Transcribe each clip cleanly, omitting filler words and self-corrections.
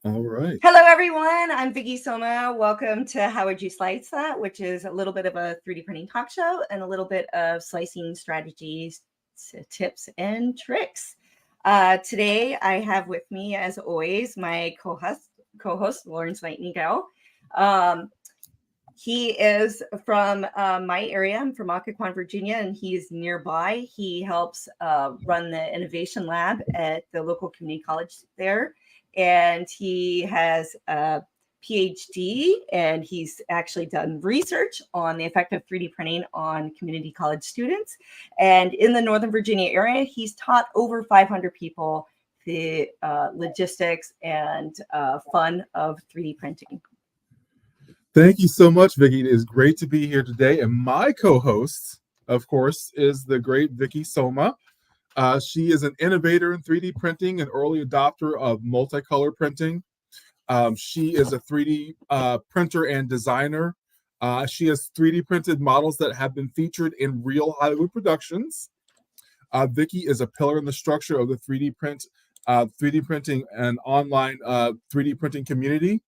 All right. Hello, everyone. I'm Vicki Soma. Welcome to How Would You Slice That, which is a little bit of a 3D printing talk show and a little bit of slicing strategies, tips, and tricks. Today, I have with me, as always, my co-host Lawrence Nightingale. Um, he is from my area. I'm from Occoquan, Virginia, and he's nearby. He helps run the innovation lab at the local community college there. And he has a PhD, and he's actually done research on the effect of 3D printing on community college students. And in the Northern Virginia area, he's taught over 500 people the logistics and fun of 3D printing. Thank you so much, Vicki. It is great to be here today. And my co-host, of course, is the great Vicki Soma. She is an innovator in 3D printing, an early adopter of multicolor printing. She is a 3D printer and designer. She has 3D printed models that have been featured in real Hollywood productions. Vicki is a pillar in the structure of the 3D printing and online 3D printing community.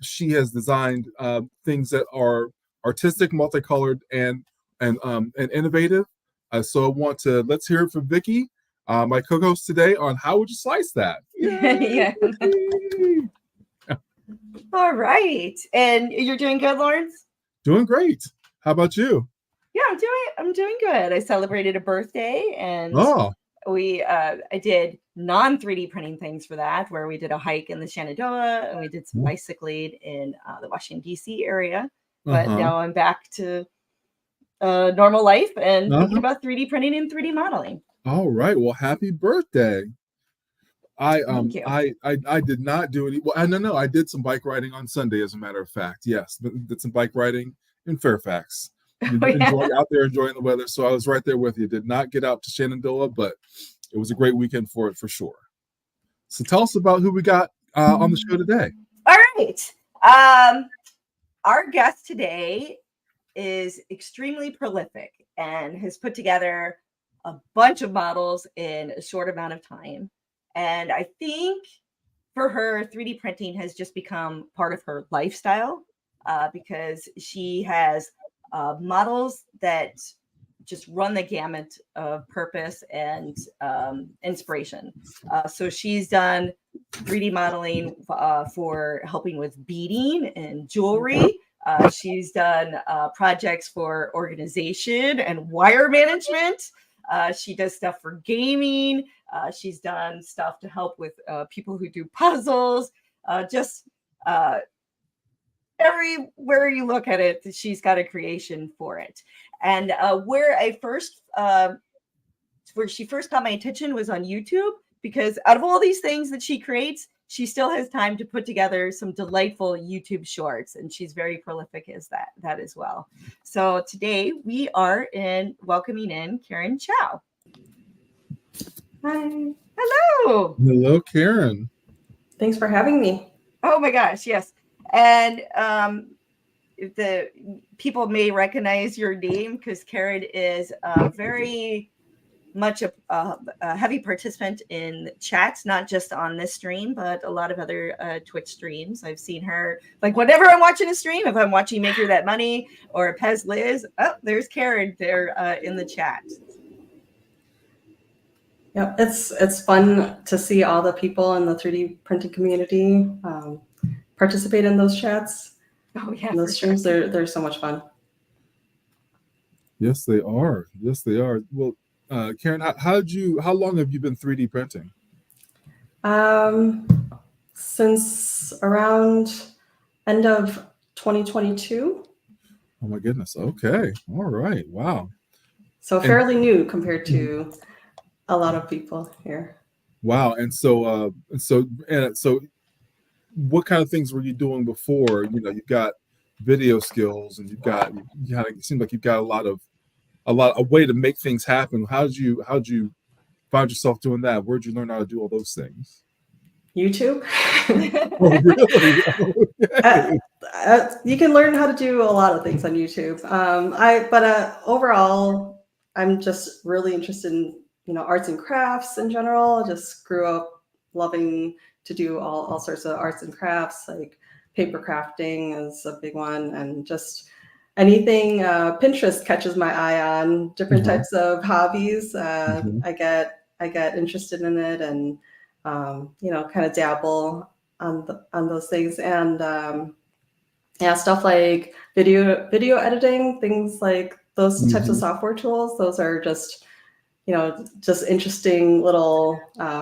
She has designed things that are artistic, multicolored, and innovative. So let's hear it from Vicki, my co-host today, on How Would You Slice That? Yeah. All right. And you're doing good, Lawrence? Doing great. How about you? Yeah, I'm doing good. I celebrated a birthday, and I did non 3D printing things for that, where we did a hike in the Shenandoah and we did some bicycling in the Washington D.C. area. But now I'm back to normal life and thinking about 3D printing and 3D modeling. All right. Well, happy birthday. Thank you. I did not do any. Well, no. I did some bike riding on Sunday, as a matter of fact. Yes, did some bike riding in Fairfax. Out there enjoying the weather. So I was right there with you. Did not get out to Shenandoah, but it was a great weekend for it, for sure. So tell us about who we got on the show today. All right. Our guest today is extremely prolific and has put together a bunch of models in a short amount of time. And I think for her, 3D printing has just become part of her lifestyle because she has models that just run the gamut of purpose and inspiration. So she's done 3D modeling for helping with beading and jewelry. She's done projects for organization and wire management. She does stuff for gaming. She's done stuff to help with people who do puzzles. Everywhere you look at it, she's got a creation for it. And where she first got my attention was on YouTube, because out of all these things that she creates, she still has time to put together some delightful YouTube shorts, and she's very prolific as that as well. So today we are welcoming in Karen Chau. Hi. Hello. Hello, Karen. Thanks for having me. Oh my gosh, yes. And the people may recognize your name because Karen is very much a heavy participant in chats, not just on this stream, but a lot of other Twitch streams. I've seen her, like, whenever I'm watching a stream, if I'm watching Make Your That Money or Pez Liz, there's Karen there in the chat. Yep, it's fun to see all the people in the 3D printing community participate in those chats. Oh yeah, those streams, they're so much fun. Yes, they are. Yes, they are. Well, Karen, how long have you been 3D printing? Since around end of 2022. Oh my goodness. Okay. All right. Wow. So fairly new compared to a lot of people here. Wow. And so what kind of things were you doing before? You've got video skills, and it seems like you've got a way to make things happen. How'd you find yourself doing that? Where'd you learn how to do all those things? YouTube. Oh, really? Okay. You can learn how to do a lot of things on YouTube. But overall, I'm just really interested in arts and crafts in general. I just grew up loving to do all sorts of arts and crafts, like paper crafting is a big one, and just anything Pinterest catches my eye on, different Uh-huh. types of hobbies. Mhm. I get interested in it, and kind of dabble on those things, and yeah, stuff like video editing, things like those types of Mhm. software tools. Those are just just interesting little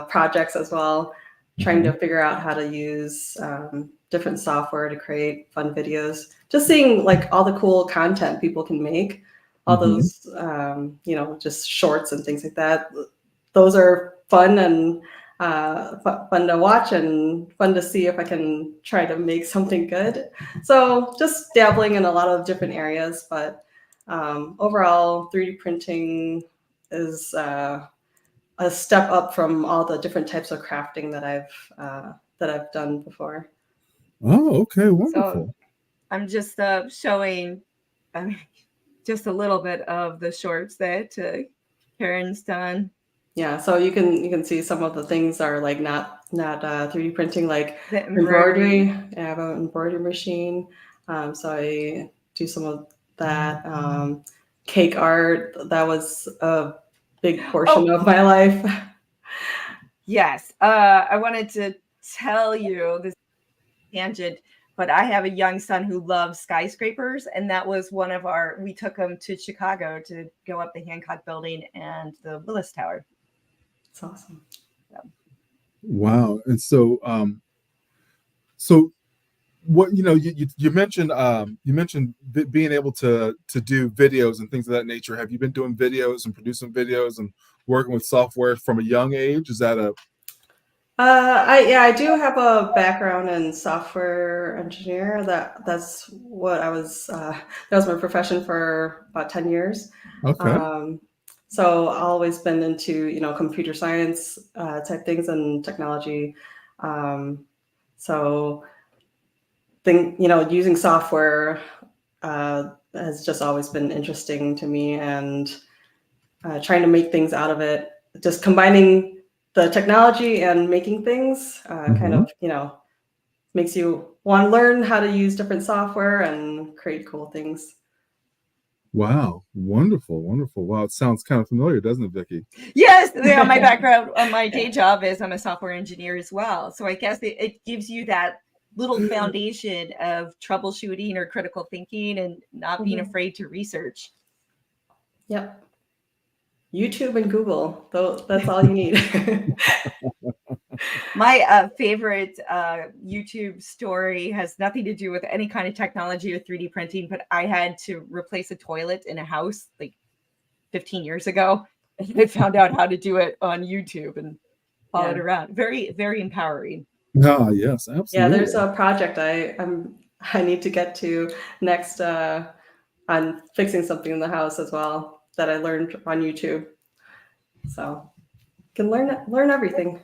projects as well. Trying to Mhm. figure out how to use different software to create fun videos. Just seeing like all the cool content people can make, all Mhm. those just shorts and things like that. Those are fun and fun to watch and fun to see if I can try to make something good. So just dabbling in a lot of different areas, but overall 3D printing is a step up from all the different types of crafting that I've done before. Oh, okay, So wonderful. I'm just showing just a little bit of the shorts that Karen's done. Yeah, so you can see some of the things are like not 3D printing, like The embroidery. embroidery. I have an embroidery machine, so I do some of that. Cake art, that was a big portion Oh, of my life. yes. I wanted to tell you this tangent, but I have a young son who loves skyscrapers, and that was one of we took him to Chicago to go up the Hancock Building and the Willis Tower. It's awesome. Wow. And so what you mentioned being able to do videos and things of that nature. Have you been doing videos and producing videos and working with software from a young age? Is that a I do have a background in software engineer. That's what I was. That was my profession for about 10 years. okay? Um, so I've always been into computer science type things and technology. Um, so using software has just always been interesting to me, and trying to make things out of it, just combining the technology and making things kind Mhm. of makes you want to learn how to use different software and create cool things. Wow, wonderful, wonderful. Wow, it sounds kind of familiar, doesn't it, Vicky? Yes, yeah, my Yeah. background, my day job is I'm a software engineer as well. So I guess it gives you that little foundation of troubleshooting or critical thinking and not being Mhm. afraid to research. Yep. YouTube and Google, though, that's all you need. My favorite YouTube story has nothing to do with any kind of technology or 3D printing, but I had to replace a toilet in a house like 15 years ago. And I found out how to do it on YouTube and followed Yeah. around. Very, very empowering. Ah, yes, Yeah, there's absolutely. a project I need to get to next on fixing something in the house as well that I learned on YouTube. So can learn everything.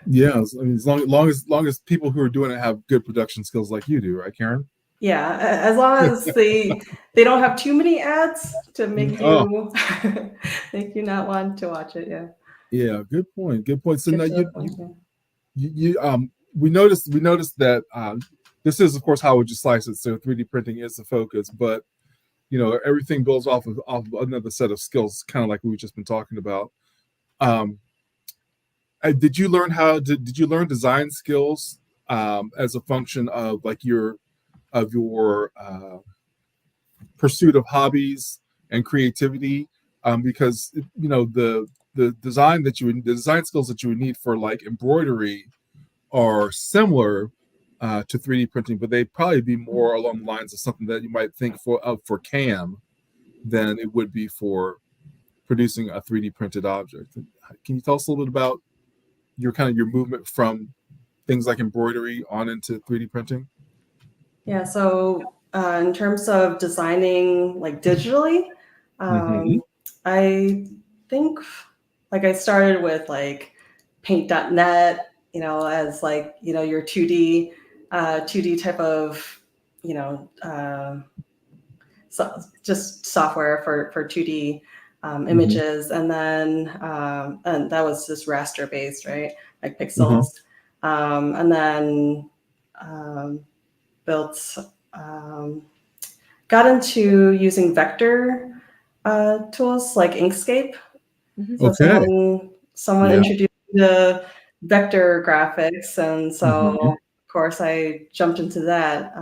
Yes, I mean, long as people who are doing it have good production skills like you do, right, Karen? Yeah, as long as they don't have too many ads to make Oh, you make you not want to watch it. Yeah, yeah, good point. Good point. So get now to the point. Yeah. we noticed that this is of course how would you slice it. So 3D printing is the focus, but everything builds off of another set of skills, kind of like we've just been talking about. Um, did you learn did you learn design skills as a function of like your pursuit of hobbies and creativity? Because the design skills that you would need for like embroidery are similar to 3D printing, but they'd probably be more along the lines of something that you might think for CAM than it would be for producing a 3D printed object. Can you tell us a little bit about your movement from things like embroidery on into 3D printing? Yeah. So in terms of designing like digitally, Mm-hmm. um, I think like I started with like paint.net, as like, your 2D type of, you know, so just software for 2D Mm-hmm. images. And then, and that was just raster based, right? Like Uh-huh. pixels. And then built, got into using vector tools like Inkscape. So Okay. someone Yeah. introduced me to vector graphics, and so Mhm. of course I jumped into that,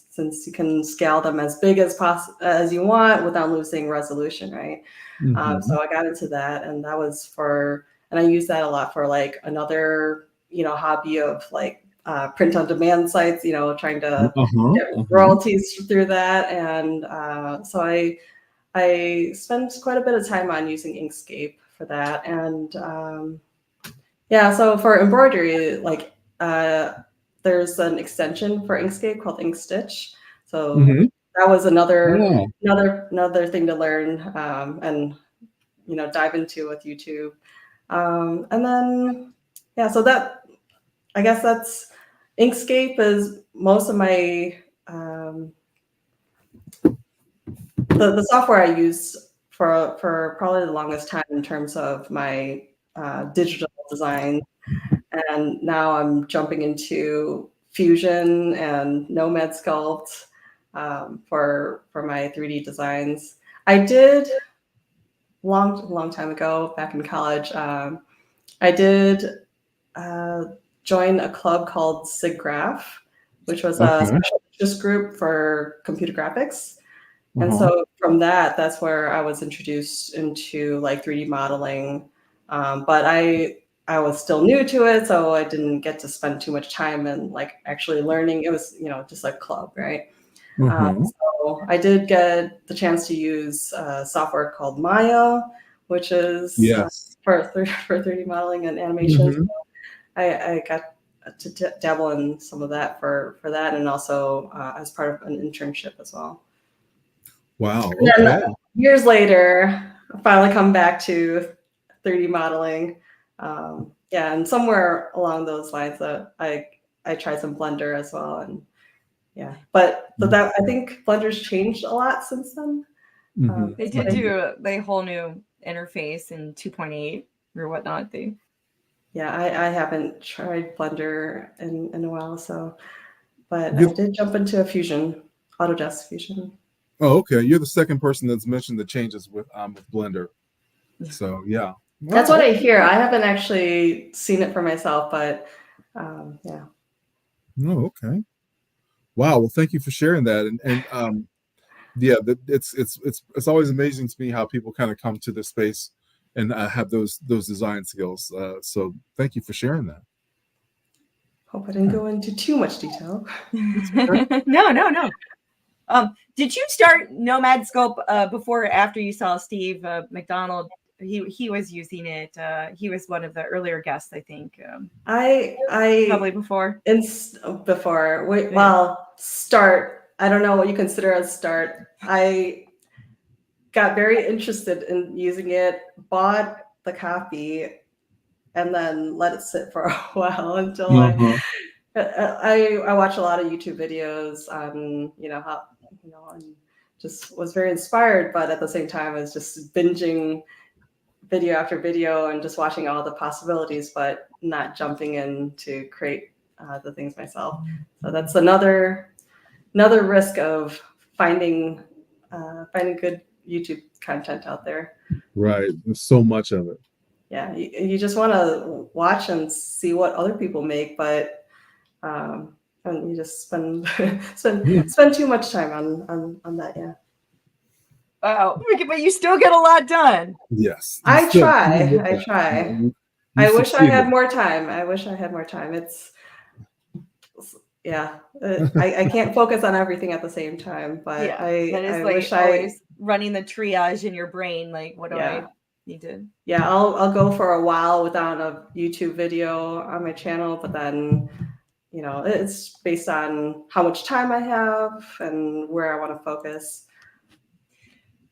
since you can scale them as big as you want without losing resolution, right? Mhm. So I got into that, and and I use that a lot for like another, hobby of like print on demand sites, trying to Uh-huh. get Uh-huh. royalties through that, and so I spent quite a bit of time on using Inkscape for that. And yeah, so for embroidery, like there's an extension for Inkscape called Ink Stitch. So Mhm. that was Wow. another thing to learn, and dive into with YouTube. And then yeah, so that, I guess that's Inkscape is most of my the software I use for probably the longest time in terms of my digital design. And now I'm jumping into Fusion and Nomad Sculpt, for my 3D designs. I did long time ago, back in college. I did uh, join a club called SIGGRAPH, which was a Okay. special interest group for computer graphics. And Uh-huh. so from that's where I was introduced into like 3D modeling. But I was still new to it, so I didn't get to spend too much time in like actually learning. It was, just a club, right? Uh-huh. So I did get the chance to use software called Maya, which is Yes. for 3D modeling and animation. Mhm. I got to dabble in some of that for that, and also as part of an internship as well. Wow. And then Okay. years later, I finally come back to 3D modeling. Yeah, and somewhere along those lines, I tried some Blender as well, and yeah, but that I think Blender's changed a lot since then. Mhm. They did do a whole new interface in 2.8 or whatnot. Yeah, I haven't tried Blender in a while, so but I You did jump into a Fusion, Autodesk Fusion. Oh, okay. You're the second person that's mentioned the changes with Blender. So yeah. That's what Wow. I hear. I haven't actually seen it for myself, but yeah. Oh, okay. Wow. Well, thank you for sharing that. And yeah, it's always amazing to me how people kind of come to this space and have those design skills. So thank you for sharing that. Hope I didn't go into too much detail. No. Did you start Nomad Scope before or after you saw Steve McDonald? He was using it. He was one of the earlier guests, I think. I Probably before. Before. Wait, well, start. I don't know what you consider as start. I got very interested in using it, bought the copy, and then let it sit for a while until Uh-huh. I watch a lot of YouTube videos on, how, and just was very inspired, but at the same time I was just binging video after video and just watching all the possibilities, but not jumping in to create the things myself. So that's another risk of finding good YouTube content out there. Right. There's so much of it. Yeah, you just want to watch and see what other people make, but and you just spend Yeah. spend too much time on that. Yeah. Wow, but you still get a lot done. Yes. I try. You I try. you I wish I had succeeded. more time. It's yeah. I can't focus on everything at the same time, but Yeah, that is I like wish always running the triage in your brain. Like, what do I need to? Yeah, I'll go for a while without a YouTube video on my channel, but then it's based on how much time I have and where I want to focus.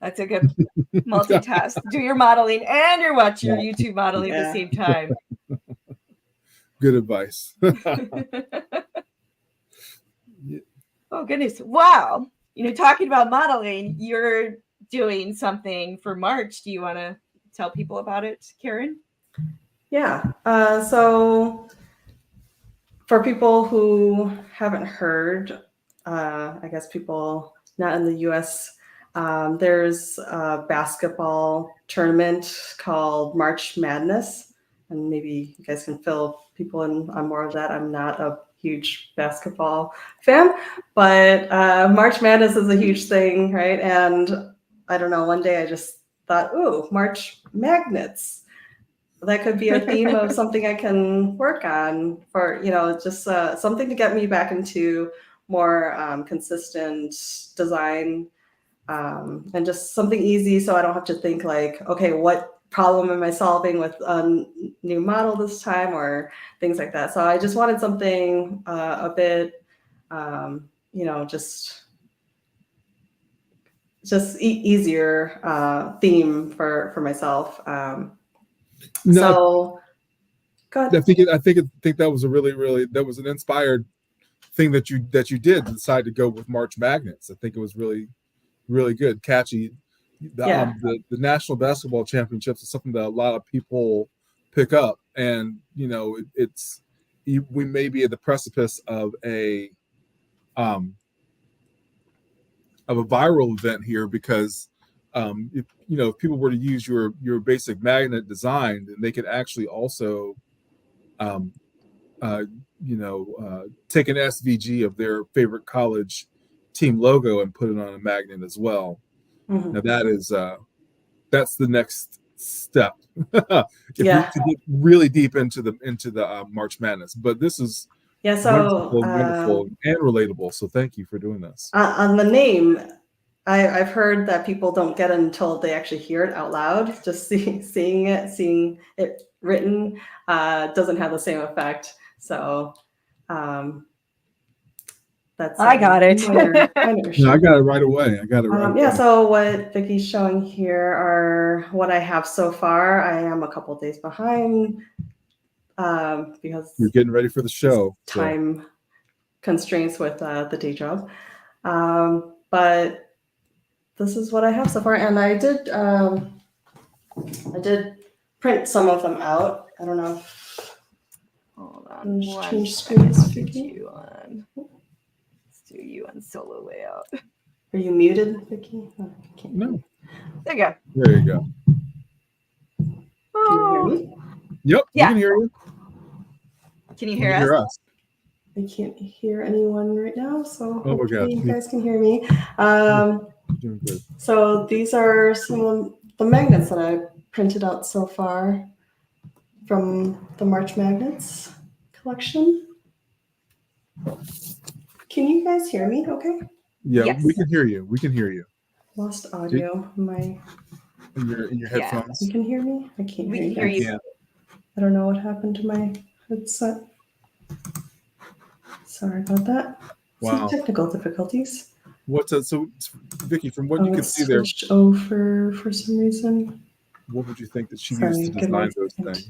That's a good multitask. Do your modeling and you're watching your YouTube modeling at the same time. Good advice. Oh goodness! Wow. Talking about modeling, you're doing something for March. Do you want to tell people about it, Karen? Yeah. So for people who haven't heard, I guess people not in the US, there's a basketball tournament called March Madness. And maybe you guys can fill people in on more of that. I'm not a huge basketball fan, but March Madness is a huge thing, right? And I don't know, one day I just thought, ooh, March Magnets. That could be a theme of something I can work on for, just something to get me back into more consistent design, and just something easy so I don't have to think like, okay, what problem am I solving with a new model this time or things like that. So I just wanted something a bit, easier theme for myself. No, So go ahead. I think that was a really that was an inspired thing that you did decide to go with March Magnets. I think it was really good, catchy. The National Basketball Championships is something that a lot of people pick up, and we may be at the precipice of a viral event here because if people were to use your basic magnet design, then they could actually also take an SVG of their favorite college team logo and put it on a magnet as well. Mhm. Now that's the next step. To Yeah. get really deep into the March Madness, but this is So wonderful and relatable. So thank you for doing this. on the name, I've heard that people don't get it until they actually hear it out loud. Just seeing it written doesn't have the same effect. So that's I got it. minor No, I got it right away. So what Vicky's showing here are what I have so far. I am a couple days behind because You're getting ready for the show. Time constraints with the day job. But this is what I have so far, and I did print some of them out. I don't know. Hold on. Change screens. Let's do you on solo layout. Are you muted, Vicky? Oh, No. There you go. There you go. Can you hear me? Yep. Yeah. We can hear you. Can you hear us? I can't hear anyone right now, so hopefully you guys can hear me. Doing good. So these are some of the magnets that I printed out so far from the March Magnets collection. Can you guys hear me okay? Yeah, Yes. we can hear you. We can hear you. Lost audio. In your headphones. You can hear me? I can't We hear can hear you. you. I don't know what happened to my headset. Sorry about that. Wow. Some technical difficulties. So Vicky, from what you can see there, Switched over for some reason. what would you think that she used to design those things?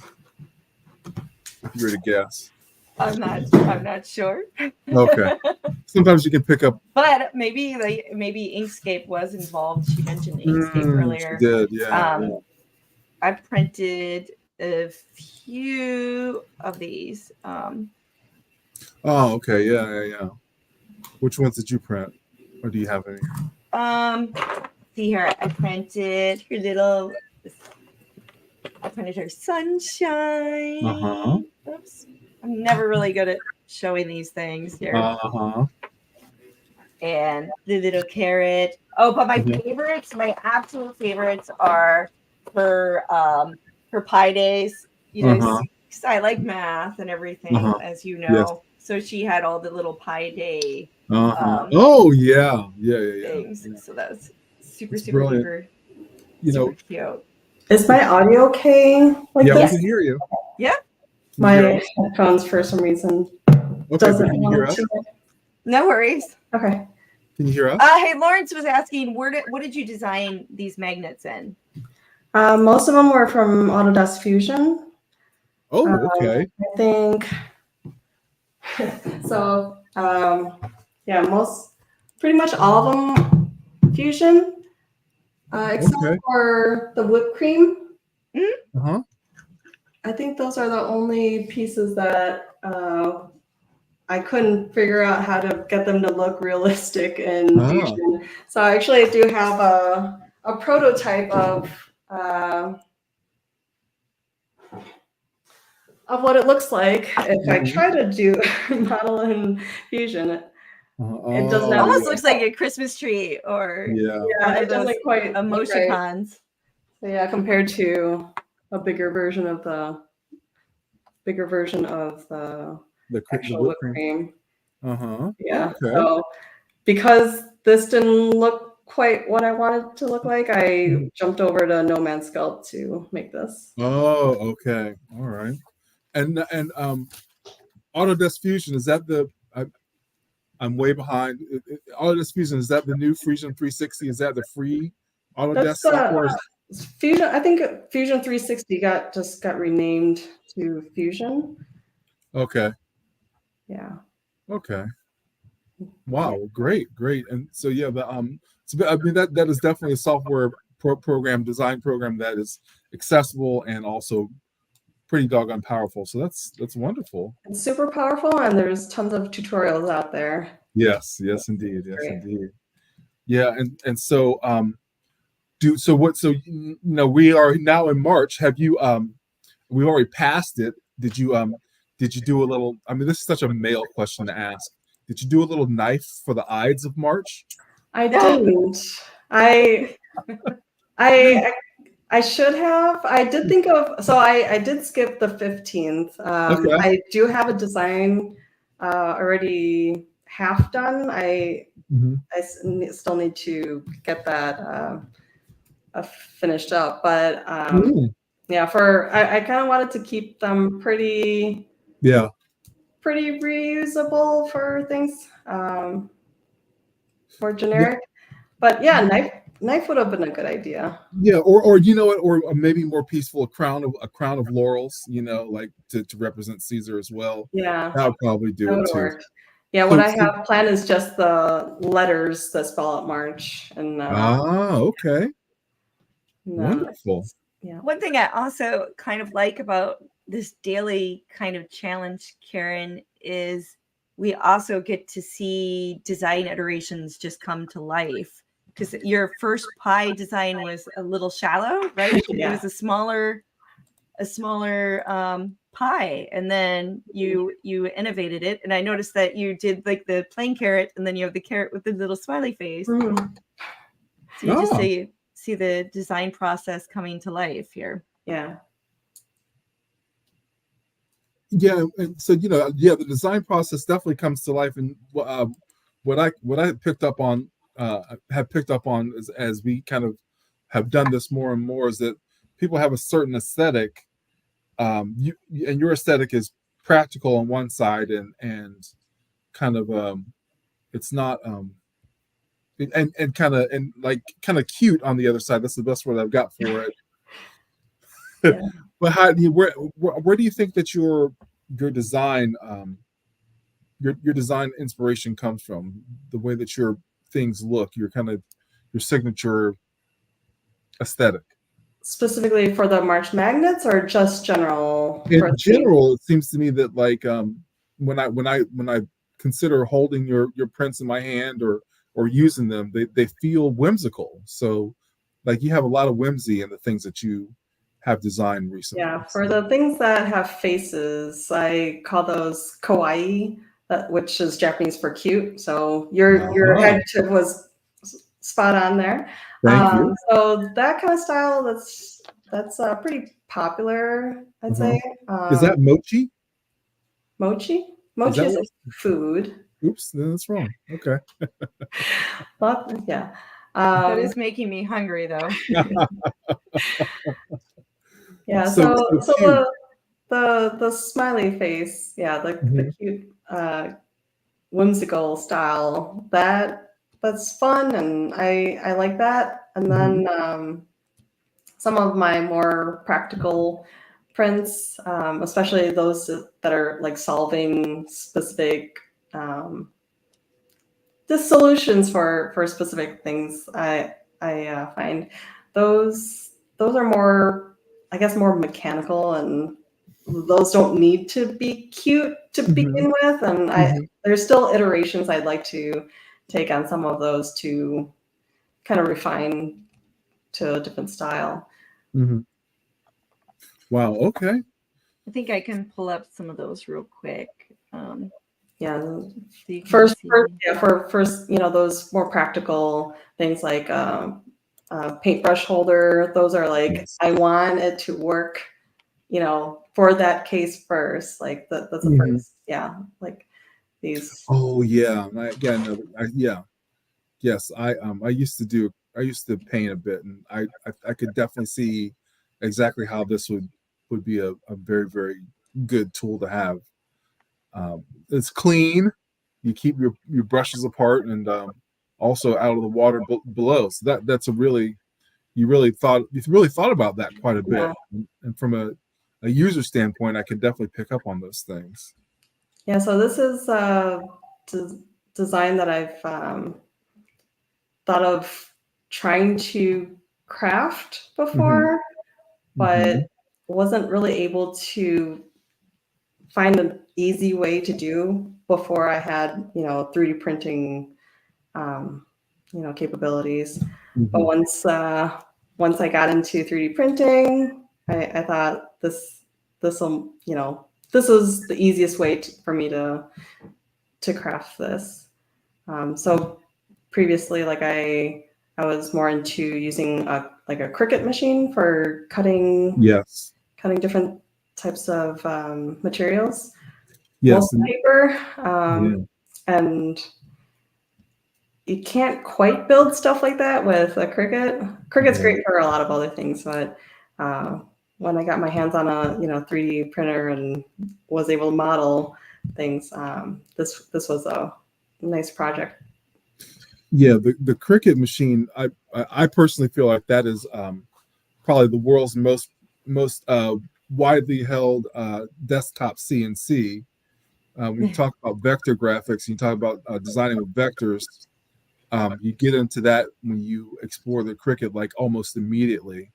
If you were to guess. I'm not sure. Okay. Sometimes you can pick up. But maybe Inkscape was involved. She mentioned Inkscape earlier. She did, yeah. I printed a few of these. Oh, okay, yeah. Which ones did you print, or do you have any? See here, I printed her little. I printed her sunshine. Oops, I'm never really good at showing these things here. And the little carrot. Oh, but my favorites, my absolute favorites are her Pi Days. Because I like math and everything, as you know. Yes. So she had all the little Pi Day. Oh yeah. Things. Yeah. So that's super brilliant. Super cute. Is my audio okay? We can hear you. Yeah. My headphones, for some reason, doesn't can you hear us? No worries. Okay. Can you hear us? Hey, Lawrence was asking, what did you design these magnets in? Most of them were from Autodesk Fusion. Oh, okay. I think so. Pretty much all of them Fusion, except for the whipped cream. I think those are the only pieces that I couldn't figure out how to get them to look realistic in Ah. Fusion. So actually, I do have a prototype of what it looks like if I try to do model in Fusion. It doesn't have Almost looks like a Christmas tree or one of it those doesn't quite look right. emoticons. So yeah, compared to a bigger version of the actual whipped cream. Yeah. Okay. So because this didn't look quite what I wanted to look like, I jumped over to No Man's Sculpt to make this. Oh, okay. All right. And Autodesk Fusion, is that the I'm way behind. Autodesk Fusion, is that the new Fusion 360? Is that the free Autodesk software? Fusion. I think Fusion 360 just got renamed to Fusion. Okay. Yeah. Okay. Wow. Great. And so yeah, I mean that is definitely a software design program that is accessible and also pretty doggone powerful. So that's wonderful. It's super powerful, and there's tons of tutorials out there. Yes, indeed. Yeah, and so we are now in March. Have you we've already passed it. Did you do a little, I mean, this is such a male question to ask. Did you do a little knife for the Ides of March? I didn't. I should have. I did think of, so I did skip the 15th. Okay. I do have a design already half done. I still need to get that finished up, but yeah, I kind of wanted to keep them pretty reusable for things, more generic. But yeah, knife would have been a good idea. Yeah, or you know what, or maybe more peaceful, a crown of laurels, like to represent Caesar as well. Yeah, that would probably do it too. Work. Yeah, what I have planned is just the letters that spell out March. And okay. Wonderful. Yeah. One thing I also kind of like about this daily kind of challenge, Karen, is we also get to see design iterations just come to life. Because your first pie design was a little shallow, right? Yeah. It was a smaller pie, and then you innovated it. And I noticed that you did like the plain carrot, and then you have the carrot with the little smiley face. So you just see the design process coming to life here. Yeah. Yeah, and so the design process definitely comes to life. And what I picked up on as we kind of have done this more and more is that people have a certain aesthetic. And your aesthetic is practical on one side and kind of it's not and kind of cute on the other side. That's the best word I've got for it. Yeah. But where do you think that your design your design inspiration comes from? The way that your things look, your signature aesthetic. Specifically for the March magnets, or just general? In general, it seems to me that when I consider holding your prints in my hand or using them, they feel whimsical. So you have a lot of whimsy in the things that you have designed recently. Yeah, for the things that have faces, I call those kawaii, which is Japanese for cute. So your adjective was spot on there. Thank you. So that kind of style, that's pretty popular, I'd say. Is that mochi? Mochi? Mochi is food. Oops, that's wrong. Okay. But yeah. That is making me hungry, though. Yeah. So the smiley face, the cute, whimsical style, that's fun, and I like that. And then some of my more practical prints, especially those that are solving specific the solutions for specific things, I find those are more, I guess, more mechanical and those don't need to be cute to begin with, and there's still iterations I'd like to take on some of those to kind of refine to a different style. Wow. Okay. I think I can pull up some of those real quick. Yeah. So you can First, see. you know, those more practical things like paintbrush holder. Those are like, Yes. I want it to work, you know, for that case first. Like that's the first, like these. Oh yeah. Yeah. Yes. I used to paint a bit, and I could definitely see exactly how this would be a very, very good tool to have. It's clean. You keep your brushes apart, and also out of the water below. So that's a really you've really thought about that quite a bit. And from a user standpoint, I can definitely pick up on those things. Yeah. So this is a design that I've thought of trying to craft before, but wasn't really able to find an easy way to do before I had, you know, 3D printing, you know, capabilities. But once I got into 3D printing, I thought this will, you know, this was the easiest way for me to craft this. So previously, like I was more into using a Cricut machine for cutting Yes. different types of materials. Yes. Most paper, and you can't quite build stuff like that with a Cricut. Cricut's great for a lot of other things, but when I got my hands on a 3D printer and was able to model things, this was a nice project. Yeah, the Cricut machine. I personally feel like that is probably the world's most widely held desktop CNC. When you talk about vector graphics, you talk about designing with vectors. You get into that when you explore the Cricut like almost immediately.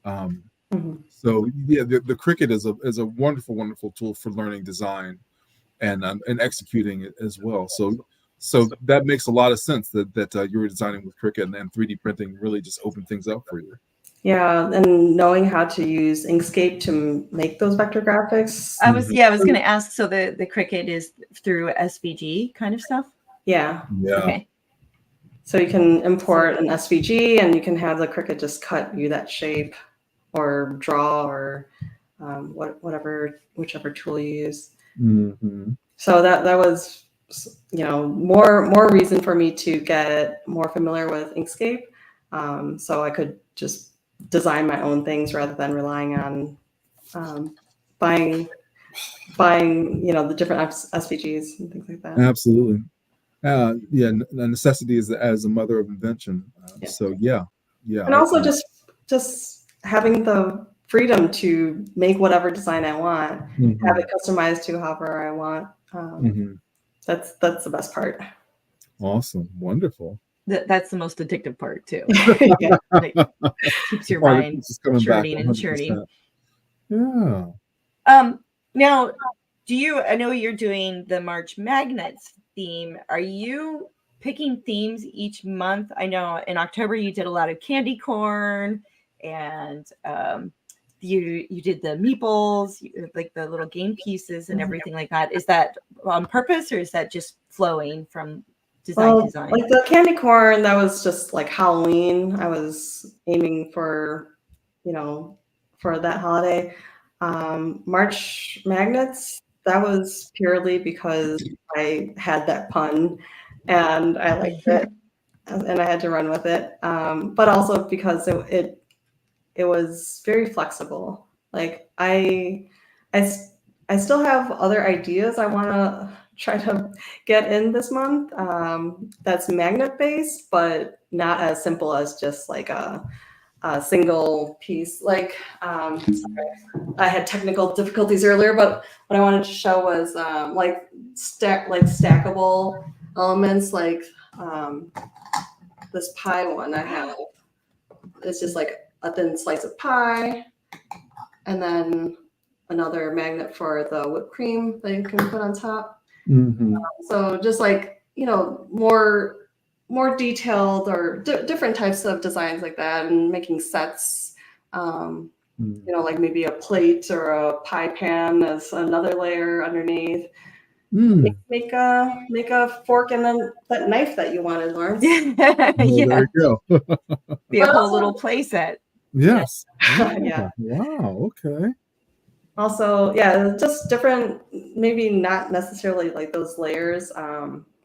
So yeah, the Cricut is a wonderful tool for learning design and executing it as well. So that makes a lot of sense that you were designing with Cricut, and 3D printing really just opened things up for you. Yeah, and knowing how to use Inkscape to make those vector graphics. I was going to ask. So the Cricut is through SVG kind of stuff. Yeah. Okay. So you can import an SVG, and you can have the Cricut just cut you that shape, or draw, or whichever tool you use. So that was, you know, more reason for me to get more familiar with Inkscape, so I could just design my own things rather than relying on buying you know, the different SVGs and things like that. Absolutely. Yeah, the necessity is as a mother of invention. So yeah. And also just having the freedom to make whatever design I want, have it customized to however I want. That's the best part. Awesome. Wonderful. That's the most addictive part too. Yeah. It keeps your mind churning and churning. Yeah. Now, I know you're doing the March Magnets theme. Are you picking themes each month? I know in October you did a lot of candy corn, and you did the meeples, like the little game pieces and everything like that. Is that on purpose, or is that just flowing from design? Like the candy corn, that was just like Halloween. I was aiming for, you know, for that holiday. March Magnets, that was purely because I had that pun and I liked it, and I had to run with it. But also because it was very flexible. Like I still have other ideas I want to try to get in this month. That's magnet based, but not as simple as just like a single piece. Like sorry, I had technical difficulties earlier, but what I wanted to show was like stackable elements, like this pie one I have. It's just like a thin slice of pie, and then another magnet for the whipped cream that you can put on top. Mm-hmm. So just like, more detailed or different types of designs like that, and making sets, like maybe a plate or a pie pan as another layer underneath. Make a fork and then that knife that you wanted, Lawrence. Well, there you go. Be a whole little play set. Yes. Yeah. Wow. Okay. Also, just different, maybe not necessarily like those layers,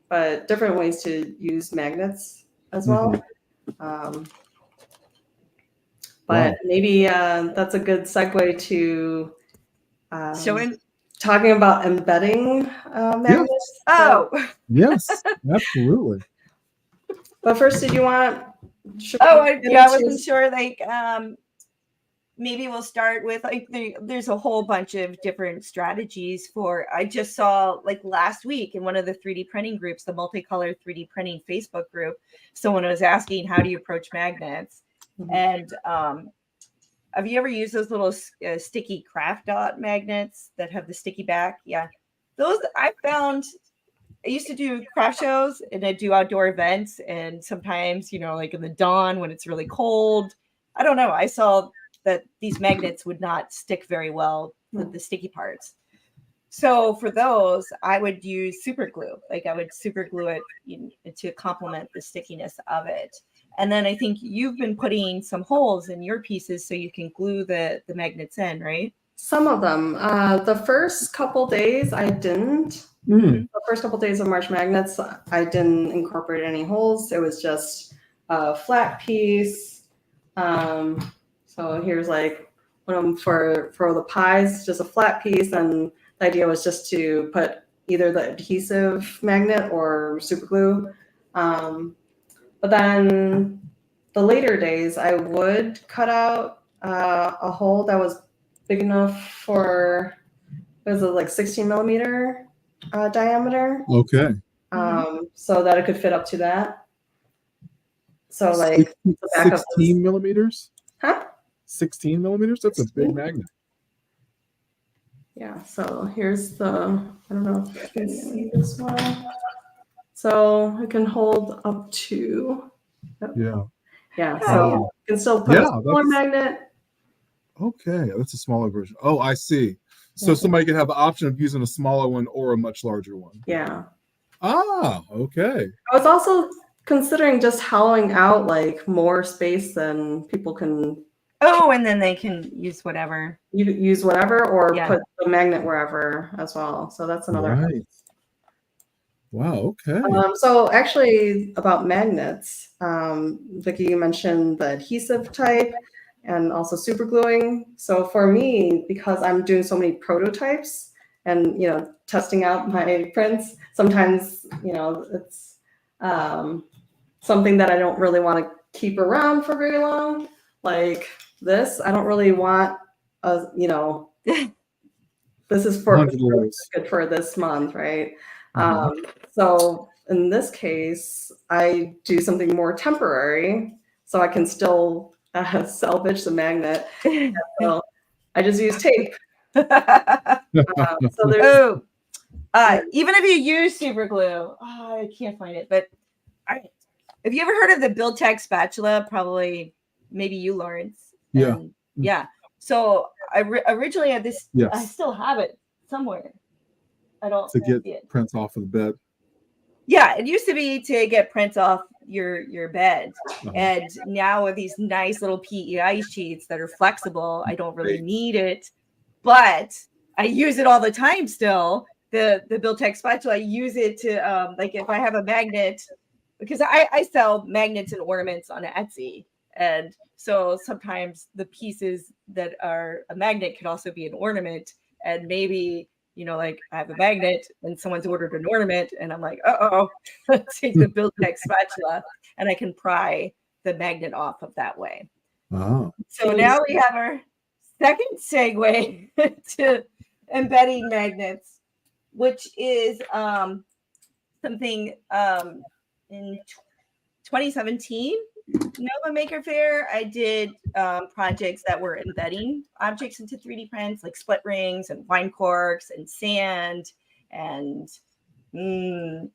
but different ways to use magnets as well. But maybe that's a good segue to talking about embedding magnets. Oh, yes, absolutely. But first, did you want? I wasn't sure. Like, maybe we'll start with like there's a whole bunch of different strategies for. I just saw like last week in one of the 3D printing groups, the multicolor 3D printing Facebook group, someone was asking, how do you approach magnets? And have you ever used those little sticky craft dot magnets that have the sticky back? Yeah, those I found. I used to do craft shows and I do outdoor events, and sometimes, like in the dawn when it's really cold, I don't know, I saw that these magnets would not stick very well with the sticky parts. So for those, I would use super glue. Like I would super glue it to complement the stickiness of it. And then I think you've been putting some holes in your pieces so you can glue the magnets in, right? Some of them. The first couple days I didn't. The first couple days of March Magnets, I didn't incorporate any holes. It was just a flat piece. So here's like one of them for the pies, just a flat piece. And the idea was just to put either the adhesive magnet or super glue. But then the later days, I would cut out a hole that was big enough for, was it like 16 millimeter diameter? Okay. So that it could fit up to that. So like 16 millimeters? Huh? 16 millimeters? That's a big magnet. Yeah, so here's the, I don't know if you can see this one. So it can hold up to, Yeah. So you can still put a smaller magnet. Okay, that's a smaller version. Oh, I see. So somebody could have the option of using a smaller one or a much larger one. Yeah. Ah, okay. I was also considering just hollowing out like more space than people can. Oh, and then they can use whatever. Use whatever, or put the magnet wherever as well. So that's another. Right. Wow. Okay. So actually, about magnets, Vicki, you mentioned the adhesive type and also super gluing. So for me, because I'm doing so many prototypes and testing out my prints, sometimes it's something that I don't really want to keep around for very long. Like this, I don't really want this is good for this month, right? So in this case, I do something more temporary so I can still salvage the magnet. So I just use tape. So there's even if you use super glue, I can't find it, but have you ever heard of the Build-Tech spatula? Probably, maybe you, Lawrence. Yeah. So I originally had this. Yes. I still have it somewhere. I don't to get prints off of the bed. Yeah, it used to be to get prints off your bed, and now with these nice little PEI sheets that are flexible, I don't really need it, but I use it all the time still. The Build-Tech spatula, I use it to like if I have a magnet, because I sell magnets and ornaments on Etsy, and so sometimes the pieces that are a magnet can also be an ornament, and maybe like I have a magnet and someone's ordered an ornament and I'm like, let's take the Build-Tech spatula and I can pry the magnet off of that way. So now we have our second segue to embedding magnets, which is something in 2017 Nova Maker Faire, I did projects that were embedding objects into 3D prints, like split rings and wine corks and sand and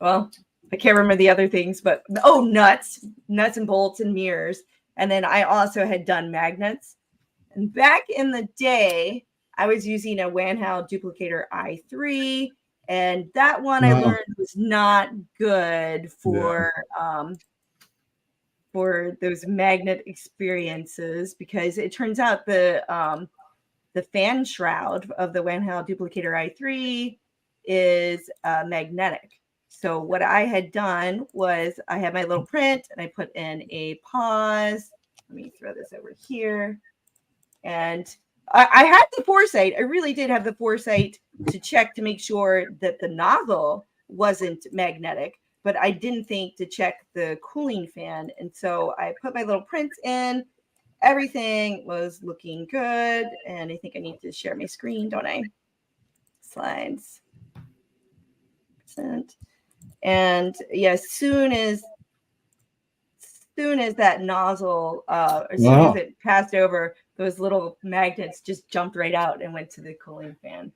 well, I can't remember the other things, but nuts and bolts and mirrors. And then I also had done magnets. And back in the day, I was using a Wanhao Duplicator i3, and that one I learned was not good for those magnet experiences, because it turns out the fan shroud of the Wanhao Duplicator i3 is magnetic. So what I had done was I had my little print and I put in a pause. Let me throw this over here. And I had the foresight. I really did have the foresight to check to make sure that the nozzle wasn't magnetic, but I didn't think to check the cooling fan. And so I put my little prints in. Everything was looking good. And I think I need to share my screen, don't I? Slides. And yeah, as soon as that nozzle, as soon as it passed over, those little magnets just jumped right out and went to the cooling fan.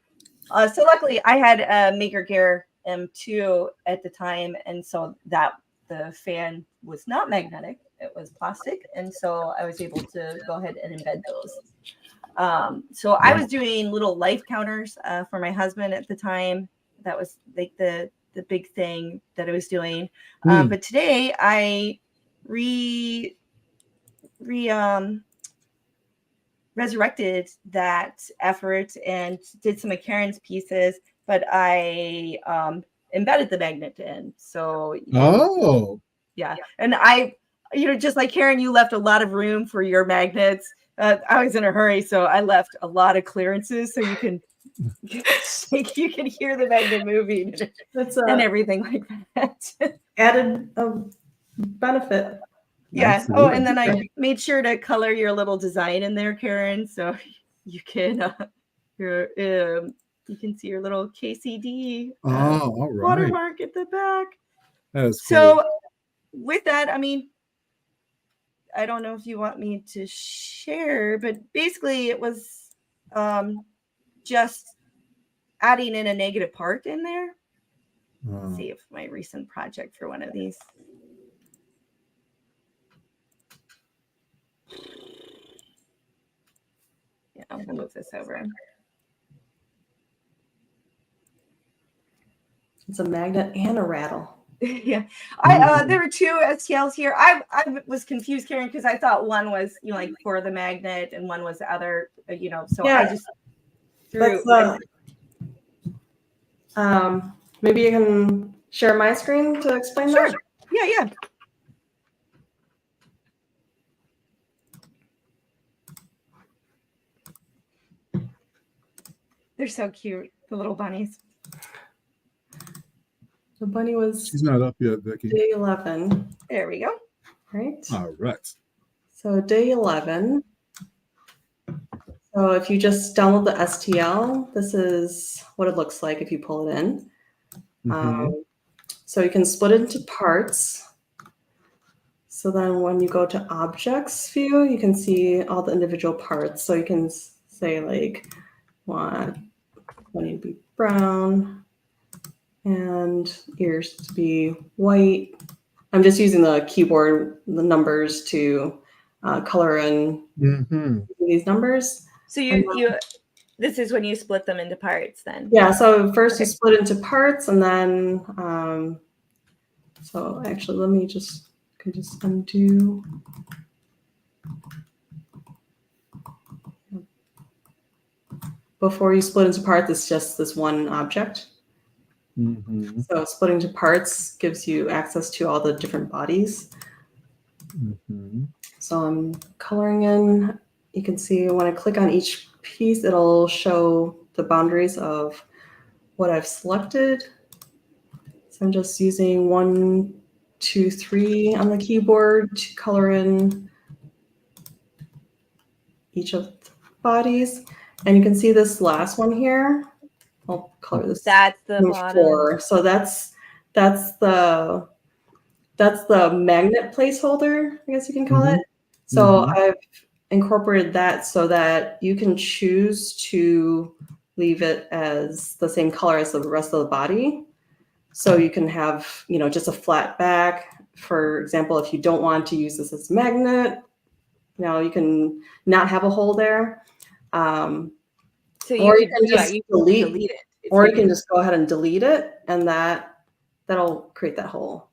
So luckily, I had a Maker Gear M2 at the time, and so that the fan was not magnetic; it was plastic, and so I was able to go ahead and embed those. So I was doing little life counters for my husband at the time. That was like the big thing that I was doing. But today I resurrected that effort and did some of Karen's pieces, but I embedded the magnet in. So yeah, and I, just like Karen, you left a lot of room for your magnets. I was in a hurry, so I left a lot of clearances so you can hear the magnet moving and everything like that. Added benefit. Yeah. Absolutely. Oh, and then I made sure to color your little design in there, Karen, so you can you can see your little KCD all right. watermark at the back. That is cool. So with that, I mean, I don't know if you want me to share, but basically it was just adding in a negative part in there. Let's see if my recent project for one of these. Yeah, we'll move this over. It's a magnet and a rattle. Yeah, there were two STLs here. I was confused, Karen, because I thought one was like for the magnet and one was the other. So yeah. I just threw. Maybe you can share my screen to explain that. Sure. Yeah. They're so cute, the little bunnies. The bunny was. She's not up yet, Vicky. Day 11. There we go. Right. All right. So day 11. So if you just download the STL, this is what it looks like if you pull it in. So you can split it into parts. So then when you go to objects view, you can see all the individual parts. So you can say like, want bunny to be brown and ears to be white. I'm just using the keyboard, the numbers to color in these numbers. So this is when you split them into parts then? Yeah, so first you split into parts and then, so actually let me just undo. Before you split into parts, it's just this one object. So splitting to parts gives you access to all the different bodies. So I'm coloring in. You can see when I click on each piece, it'll show the boundaries of what I've selected. So I'm just using 1, 2, 3 on the keyboard to color in each of the bodies. And you can see this last one here. I'll color this. That's the bottom. 4. So that's the that's the magnet placeholder, I guess you can call Mhm. it. So Mhm. I've incorporated that so that you can choose to leave it as the same color as the rest of the body. So you can have, just a flat back. For example, if you don't want to use this as a magnet, you can not have a hole there. So you Or you could, can just you can delete it. or you can just go ahead and delete it, and that'll create that hole.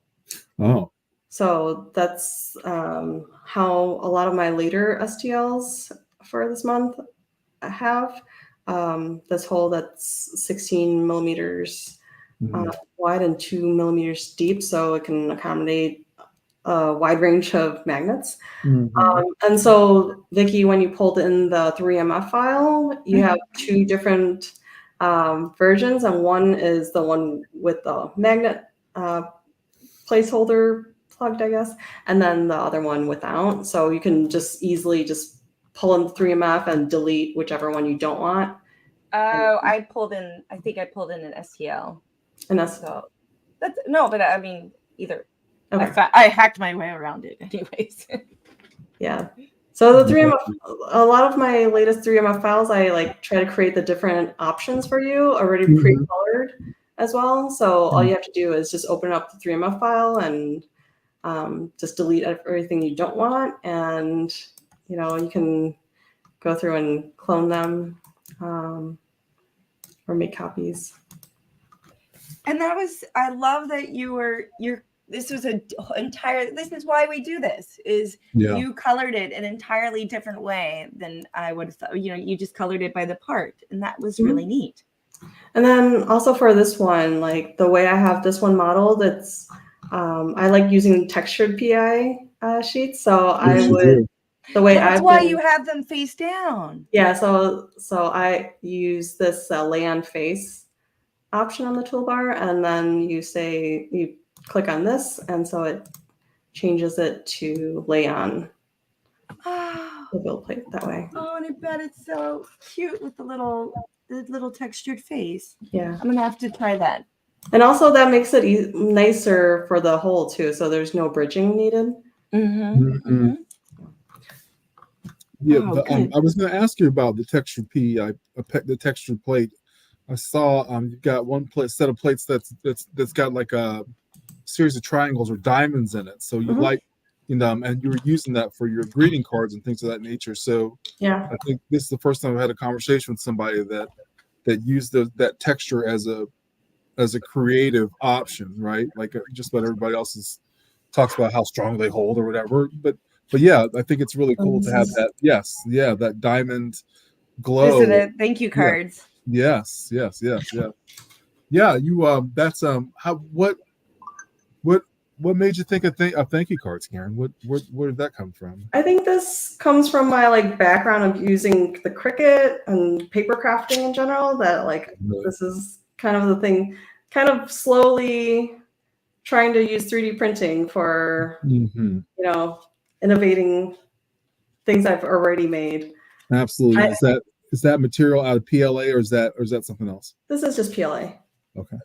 Oh. So that's how a lot of my later STLs for this month have this hole that's 16 millimeters Mhm. wide and 2 millimeters deep, so it can accommodate a wide range of magnets. Mhm. And so, Vicky, when you pulled in the 3MF file, you have two different versions, and one is the one with the magnet placeholder plugged, I guess, and then the other one without. So you can just easily just pull in the 3MF and delete whichever one you don't want. Oh, I think I pulled in an STL. And that's So that's no, but I mean, either. okay. I hacked my way around it anyways. Yeah. So the 3MF, a lot of my latest 3MF files, I like try to create the different options for you already Mhm. pre-colored as well. So all you have to do is just open up the 3MF file and just delete everything you don't want, and you can go through and clone them or make copies. And I love that this is why we do this, is Yeah. you colored it an entirely different way than I would have thought. You just colored it by the part, and that was really neat. And then also for this one, like the way I have this one modeled, it's I like using textured PI sheets. So That's why you have them face down. Yeah, so I use this lay on face option on the toolbar, and then you click on this, and so it changes it to lay on the build plate that way. Oh, and I bet it's so cute with the little textured face. Yeah. I'm gonna have to try that. And also that makes it nicer for the hole too, so there's no bridging needed. Yeah, Oh, I was going to ask you about the textured the textured plate. I saw you've got one set of plates that's got like a series of triangles or diamonds in it. So you like, and you were using that for your greeting cards and things of that nature. So Yeah. I think this is the first time I've had a conversation with somebody that used that texture as a creative option, right? Like just what everybody else talks about how strong they hold or whatever. But yeah, I think it's really cool to have that. Yes, yeah, that diamond glow. Is it a thank you cards? Yeah. Yes. Yeah, you that's how what made you think of thank you cards, Karen? Where did that come from? I think this comes from my like background of using the Cricut and paper crafting in general, that like this is kind of the thing, kind of slowly trying to use 3D printing for innovating things I've already made. Absolutely. Is that material out of PLA or is that something else? This is just PLA. Okay.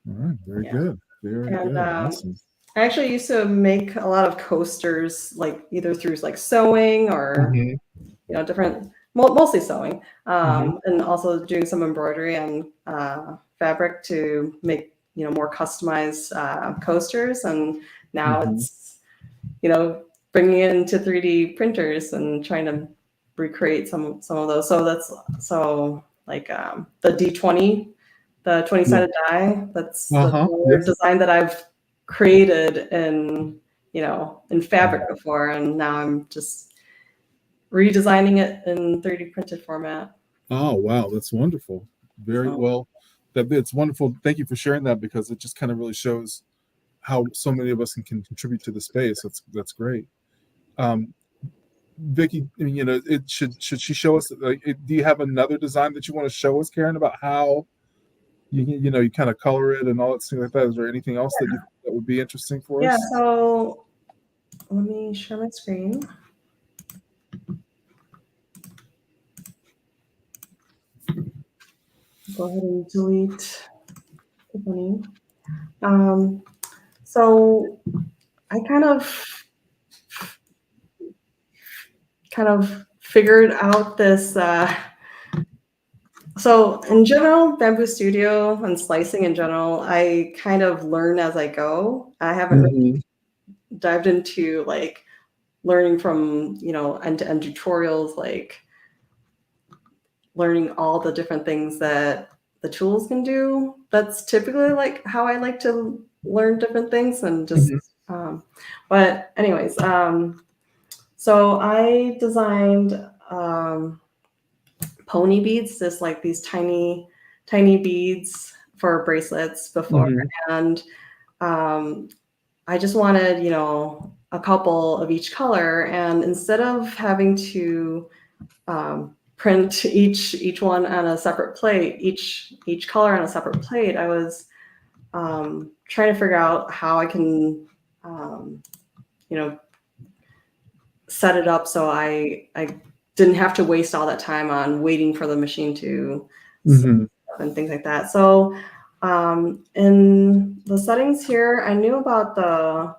All right. Very good. Very good. Awesome. I actually used to make a lot of coasters, like either through like sewing or different, mostly sewing, and also doing some embroidery and fabric to make more customized coasters. And now it's bringing it into 3D printers and trying to recreate some of those. So that's like the D20, the 20-sided die. That's the design that I've created in fabric before, and now I'm just redesigning it in 3D printed format. Oh wow, that's wonderful. Very well. It's wonderful. Thank you for sharing that, because it just kind of really shows how so many of us can contribute to the space. That's great. Vicky, should she show us? Do you have another design that you want to show us, Karen, about how you kind of color it and all that stuff like that? Is there anything else that would be interesting for us? Yeah. So let me share my screen. Go ahead and delete the bunny. So So I kind of figured out this. So in general, Bamboo Studio and slicing in general, I kind of learn as I go. I haven't really dived into like learning from, end-to-end tutorials, like learning all the different things that the tools can do. That's typically like how I like to learn different things and just, but anyways, so I designed pony beads, just like these tiny beads for bracelets before. And I just wanted, a couple of each color. And instead of having to print each one on a separate plate, each color on a separate plate, I was trying to figure out how I can, set it up so I didn't have to waste all that time on waiting for the machine to and things like that. So in the settings here, I knew about the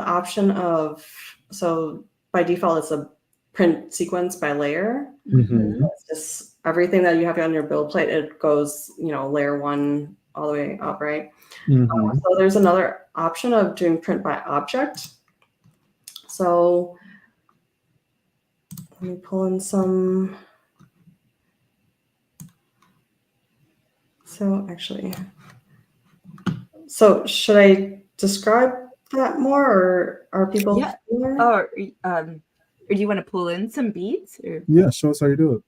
option of, so by default, it's a print sequence by layer. It's just everything that you have on your build plate, it goes, layer 1 all the way up, right? So there's another option of doing print by object. So let me pull in some. So actually, so should I describe that more, or are people familiar? Or do you want to pull in some beads? Or? Yeah, show us how you do it.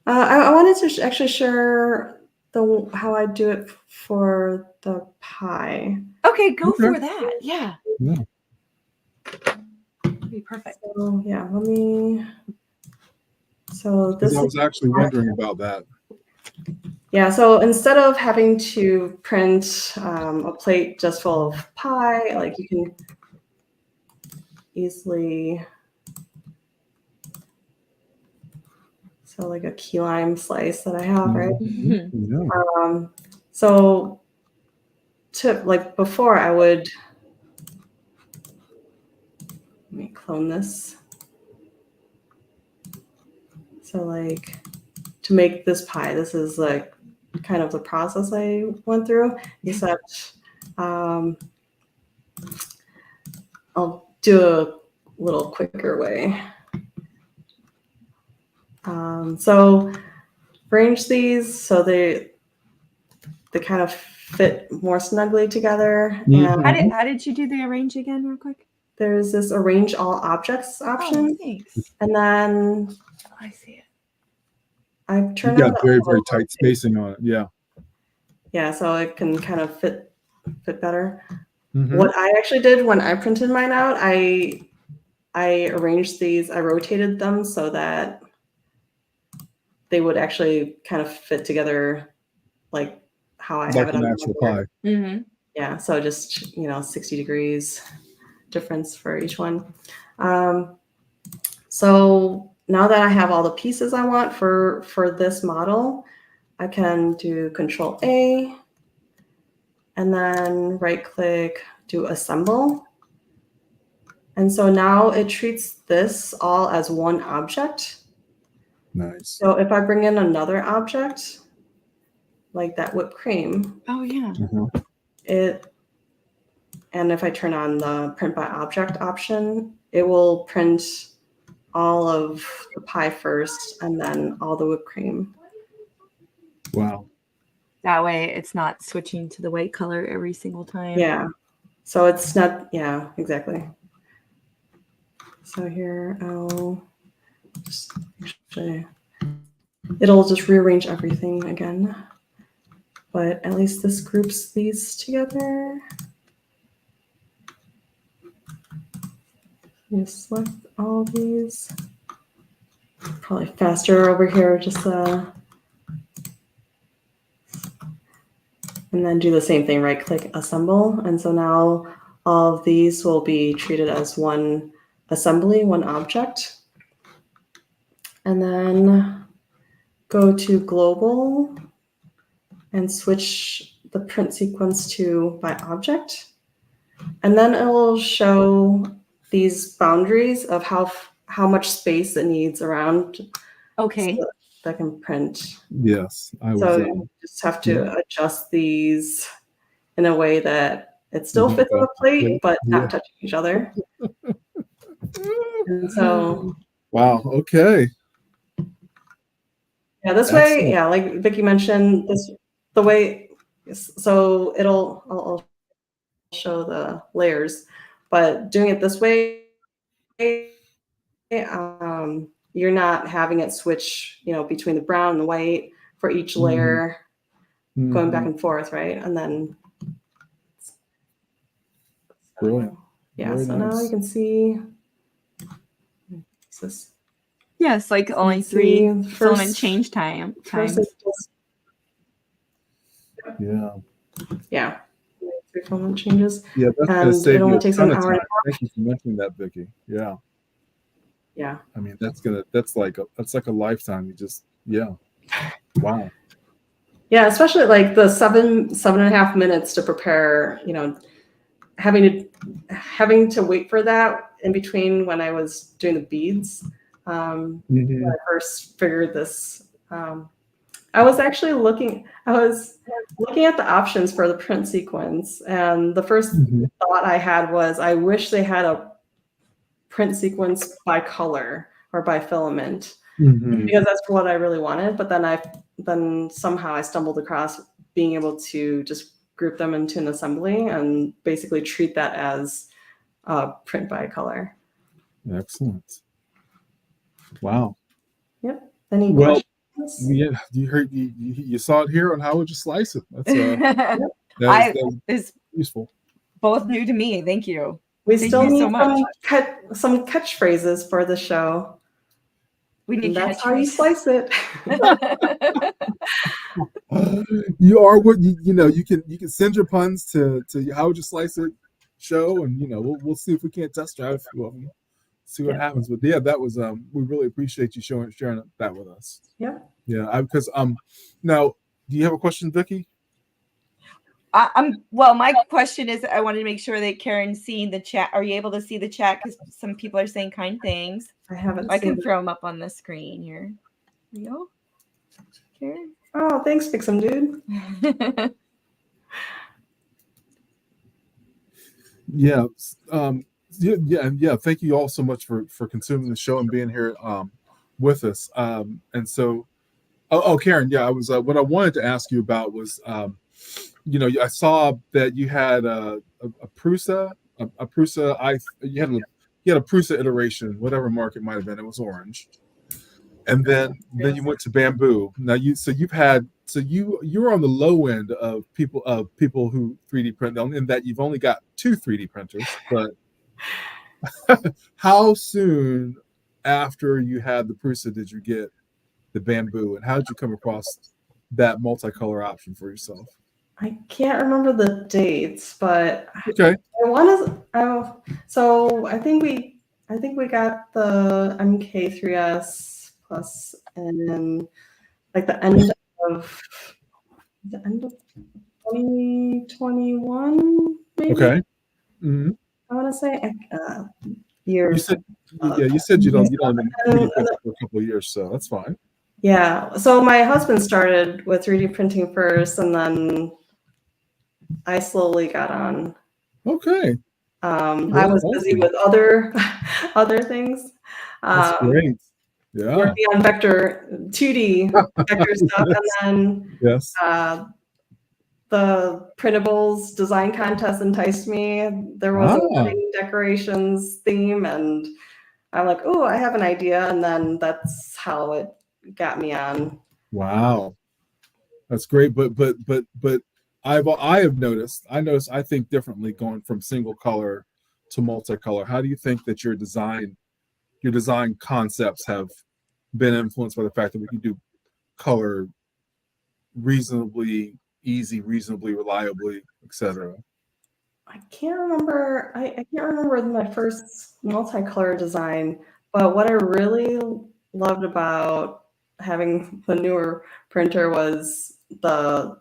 I wanted to actually share how I do it for the pie. Okay, go for that. Yeah. Be perfect. So yeah, let me. So this. I was actually wondering about that. Yeah, so instead of having to print a plate just full of pie, like you can easily. So like a key lime slice that I have, right? So like before I would, let me clone this. So like to make this pie, this is like kind of the process I went through, except I'll do a little quicker way. So arrange these so they kind of fit more snugly together. And how did you do the arrange again, real quick? There's this arrange all objects option. Oh, thanks. And then I see it. I've turned on very tight spacing on it. Yeah. Yeah, so it can kind of fit better. What I actually did when I printed mine out, I arranged these, I rotated them so that they would actually kind of fit together like how I have it on an actual pie. Yeah, so just 60 degrees difference for each one. So now that I have all the pieces I want for this model, I can do Control A and then right click, do assemble. And so now it treats this all as one object. Nice. So if I bring in another object, like that whipped cream. Oh yeah. And if I turn on the print by object option, it will print all of the pie first and then all the whipped cream. Wow. That way it's not switching to the white color every single time. Yeah. So it's not, yeah, exactly. So here I'll just actually, it'll just rearrange everything again. But at least this groups these together. You select all these. Probably faster over here, just and then do the same thing, right click assemble. And so now all of these will be treated as one assembly, one object. And then go to global and switch the print sequence to by object. And then it will show these boundaries of how much space it needs around Okay. so that can print. Yes, I was. So you just have to adjust these in a way that it still Mhm. fits on the plate, but Yeah. not touching each other. And so, wow. Okay. yeah, this Excellent. way, yeah, like Vicky mentioned, the way, so I'll show the layers, but doing it this way, you're not having it switch, between the brown and the white for each layer, going back and forth, right? And then, Brilliant. yeah, Very so now you nice. can see this. Yes, like only See, 3 filament change times. First, it's just, Yeah. yeah, 3 filament changes, Yeah, that's gonna and save it you only a takes ton an of hour and time. Thank you for mentioning that, Vicky. Yeah. yeah. I mean, that's like a lifetime. You just, yeah. Wow. Yeah, especially like the 7.5 minutes to prepare, having to wait for that in between when I was doing the beads. When I first figured this, I was looking at the options for the print sequence, and the first thought I had was, I wish they had a print sequence by color or by filament, because that's what I really wanted. But then somehow I stumbled across being able to just group them into an assembly and basically treat that as print by color. Excellent. Wow. Yep. Any Well, questions? yeah, you saw it here on How Would You Slice It. That's that It's useful. both new to me. Thank you. We Thank still you so need much. some catchphrases for the show. We need And that's how you slice it. You are what you can send your puns to How Would You Slice It show, and we'll see if we can't test drive a few of them, see what happens. But yeah, that was we really appreciate you sharing that with us. Yeah. Because now, do you have a question, Vicky? Well, my question is, I wanted to make sure that Karen's seeing the chat. Are you able to see the chat? Because some people are saying kind things. I haven't I can seen throw them up on the screen here. Here we go. Karen. Oh, thanks, Pixum Dude. Yeah. Yeah. Thank you all so much for consuming the show and being here with us. And so, Karen, yeah, I was what I wanted to ask you about was, I saw that you had a Prusa, you had a Prusa iteration, whatever mark it might have been. It was orange, and then you went to bamboo. Now you're on the low end of people who 3D print, in that you've only got 2 3D printers. But how soon after you had the Prusa did you get the bamboo, and how did you come across that multicolor option for yourself? I can't remember the dates, but Okay. So I think we got the MK3S Plus in like the end of 2021, maybe. Okay. Mm-hmm. I want to say You years. said, you said you don't have been 3D printing for a couple of years, so that's fine. Yeah. So my husband started with 3D printing first, and then I slowly got on. Okay. I was busy with other things. That's great. Yeah. Working on vector 2D vector stuff, and then yes. The printables design contest enticed me. There was a wedding decorations theme, and I'm like, oh, I have an idea, and then that's how it got me on. Wow, that's great. But I have noticed. I think differently going from single color to multicolor. How do you think that your design concepts have been influenced by the fact that we can do color reasonably easy, reasonably reliably, etc.? I can't remember. I can't remember my first multicolor design, but what I really loved about having the newer printer was the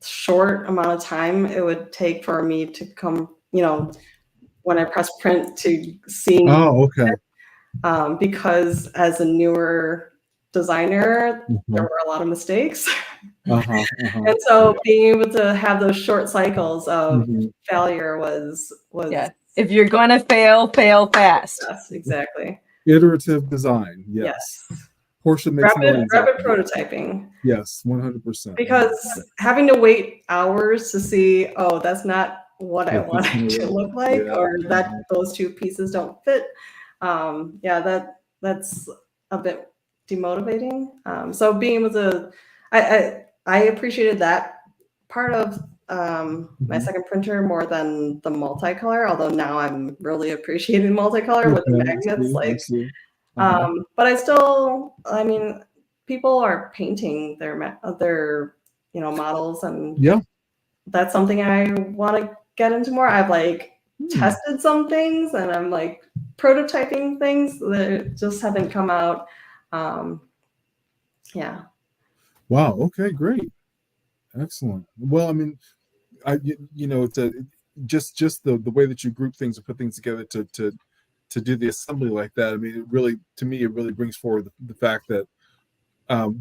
short amount of time it would take for me to come when I press print to seeing, Oh, okay. because as a newer designer, there Mhm. were a lot of mistakes. Uh-huh, uh-huh. And so being able to have those short cycles of Mhm. failure was Yeah. If you're going to fail, fail fast. yes, exactly. Iterative design, yes. Yes. Portia makes millions out Rapid of it. prototyping. Yes, 100%. Because having to wait hours to see, oh, that's not what I If want it's it gonna to work. look like, Yeah. or that Mhm. those two pieces don't fit. That's a bit demotivating. So being able to, I appreciated that part of my Mhm. second printer more than the multicolor. Although now I'm really appreciating multicolor with the Okay, magnets, I like. see. Uh-huh. But I mean, people are painting their models, and Yeah. that's something I want to get into more. I've like Hmm. tested some things, and I'm like prototyping things that just haven't come out. Um, yeah, Wow. Okay, great. Excellent. Well, I mean, it's just the way that you group things and put things together to do the assembly like that. I mean, it really, to me, it really brings forward the fact that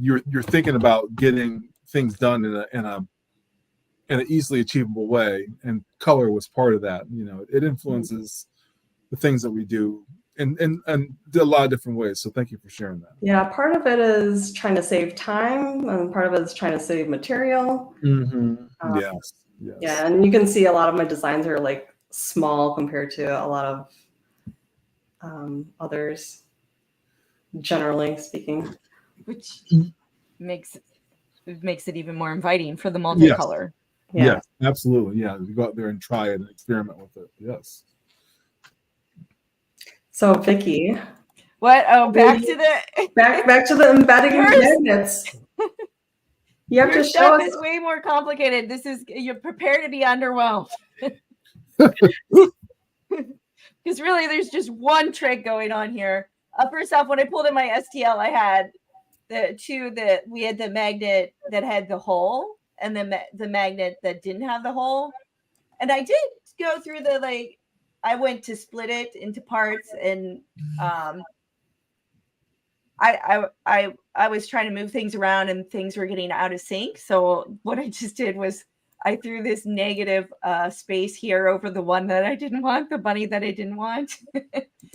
you're thinking about getting things done in an easily achievable way, and color was part of that. It influences the things that we do in a lot of different ways. So thank you for sharing that. yeah. Part of it is trying to save time, and part of it is trying to save material. Hmm. Uh, Yes. yeah, Yes. and you can see a lot of my designs are like small compared to a lot of others, generally speaking. Which makes it even more inviting for the Yes. multicolor. Yeah. Yes. Absolutely. Yeah. You go out there and try it and experiment with it. Yes. So Vicky, What? Oh, back to the back to the embedding yours. magnets. You have Your to show stuff us. is way more complicated. You're prepared to be underwhelmed. Because really, there's just one trick going on here. First off, when I pulled in my STL, I had we had the magnet that had the hole, and then the magnet that didn't have the hole. And I did go through I went to split it into parts, and I was trying to move things around, and things were getting out of sync. So what I just did was I threw this negative space here over the one that I didn't want, the bunny that I didn't want.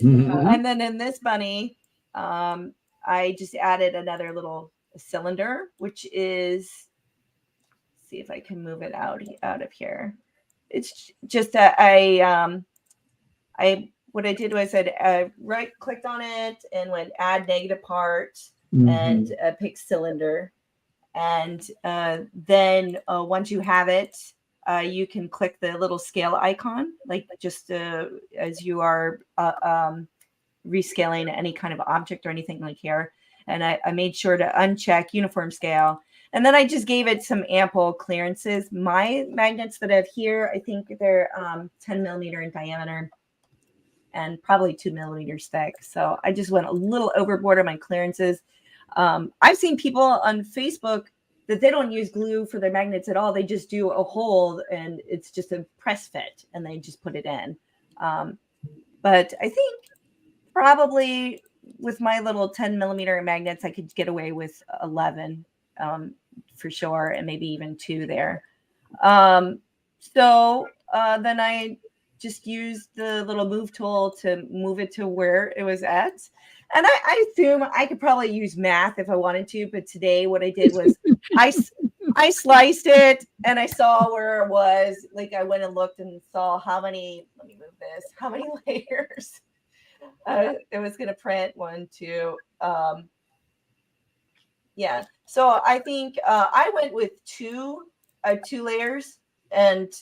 Mhm. And then in this bunny, I just added another little cylinder, which is, see if I can move it out of here. It's just that I what I did was I right clicked on it and went add negative part and Mhm. pick cylinder. And then once you have it, you can click the little scale icon, like just as you are rescaling any kind of object or anything like here. And I made sure to uncheck uniform scale. And then I just gave it some ample clearances. My magnets that I have here, I think they're 10 millimeter in diameter and probably 2 millimeters thick. So I just went a little overboard on my clearances. I've seen people on Facebook that they don't use glue for their magnets at all. They just do a hole and it's just a press fit and they just put it in. But I think probably with my little 10 millimeter magnets, I could get away with 11 for sure, and maybe even 2 there. So then I just used the little move tool to move it to where it was at. And I assume I could probably use math if I wanted to, but today what I did was I sliced it and I saw where it was. Like I went and looked and saw how many, let me move this, how many layers it was going to print. 1, 2. Yeah. So I think I went with two layers, and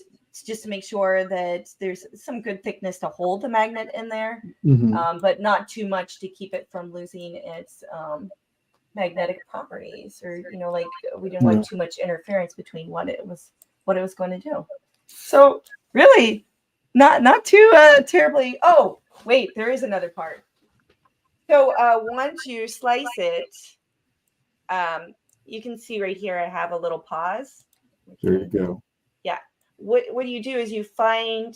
just to make sure that there's some good thickness to hold the magnet in there, Mhm. but not too much to keep it from losing its magnetic properties, or like we didn't Yeah. want too much interference between what it was going to do. So really, not too terribly. Oh wait, there is another part. So once you slice it, you can see right here I have a little pause. There you go. Yeah. What you do is you find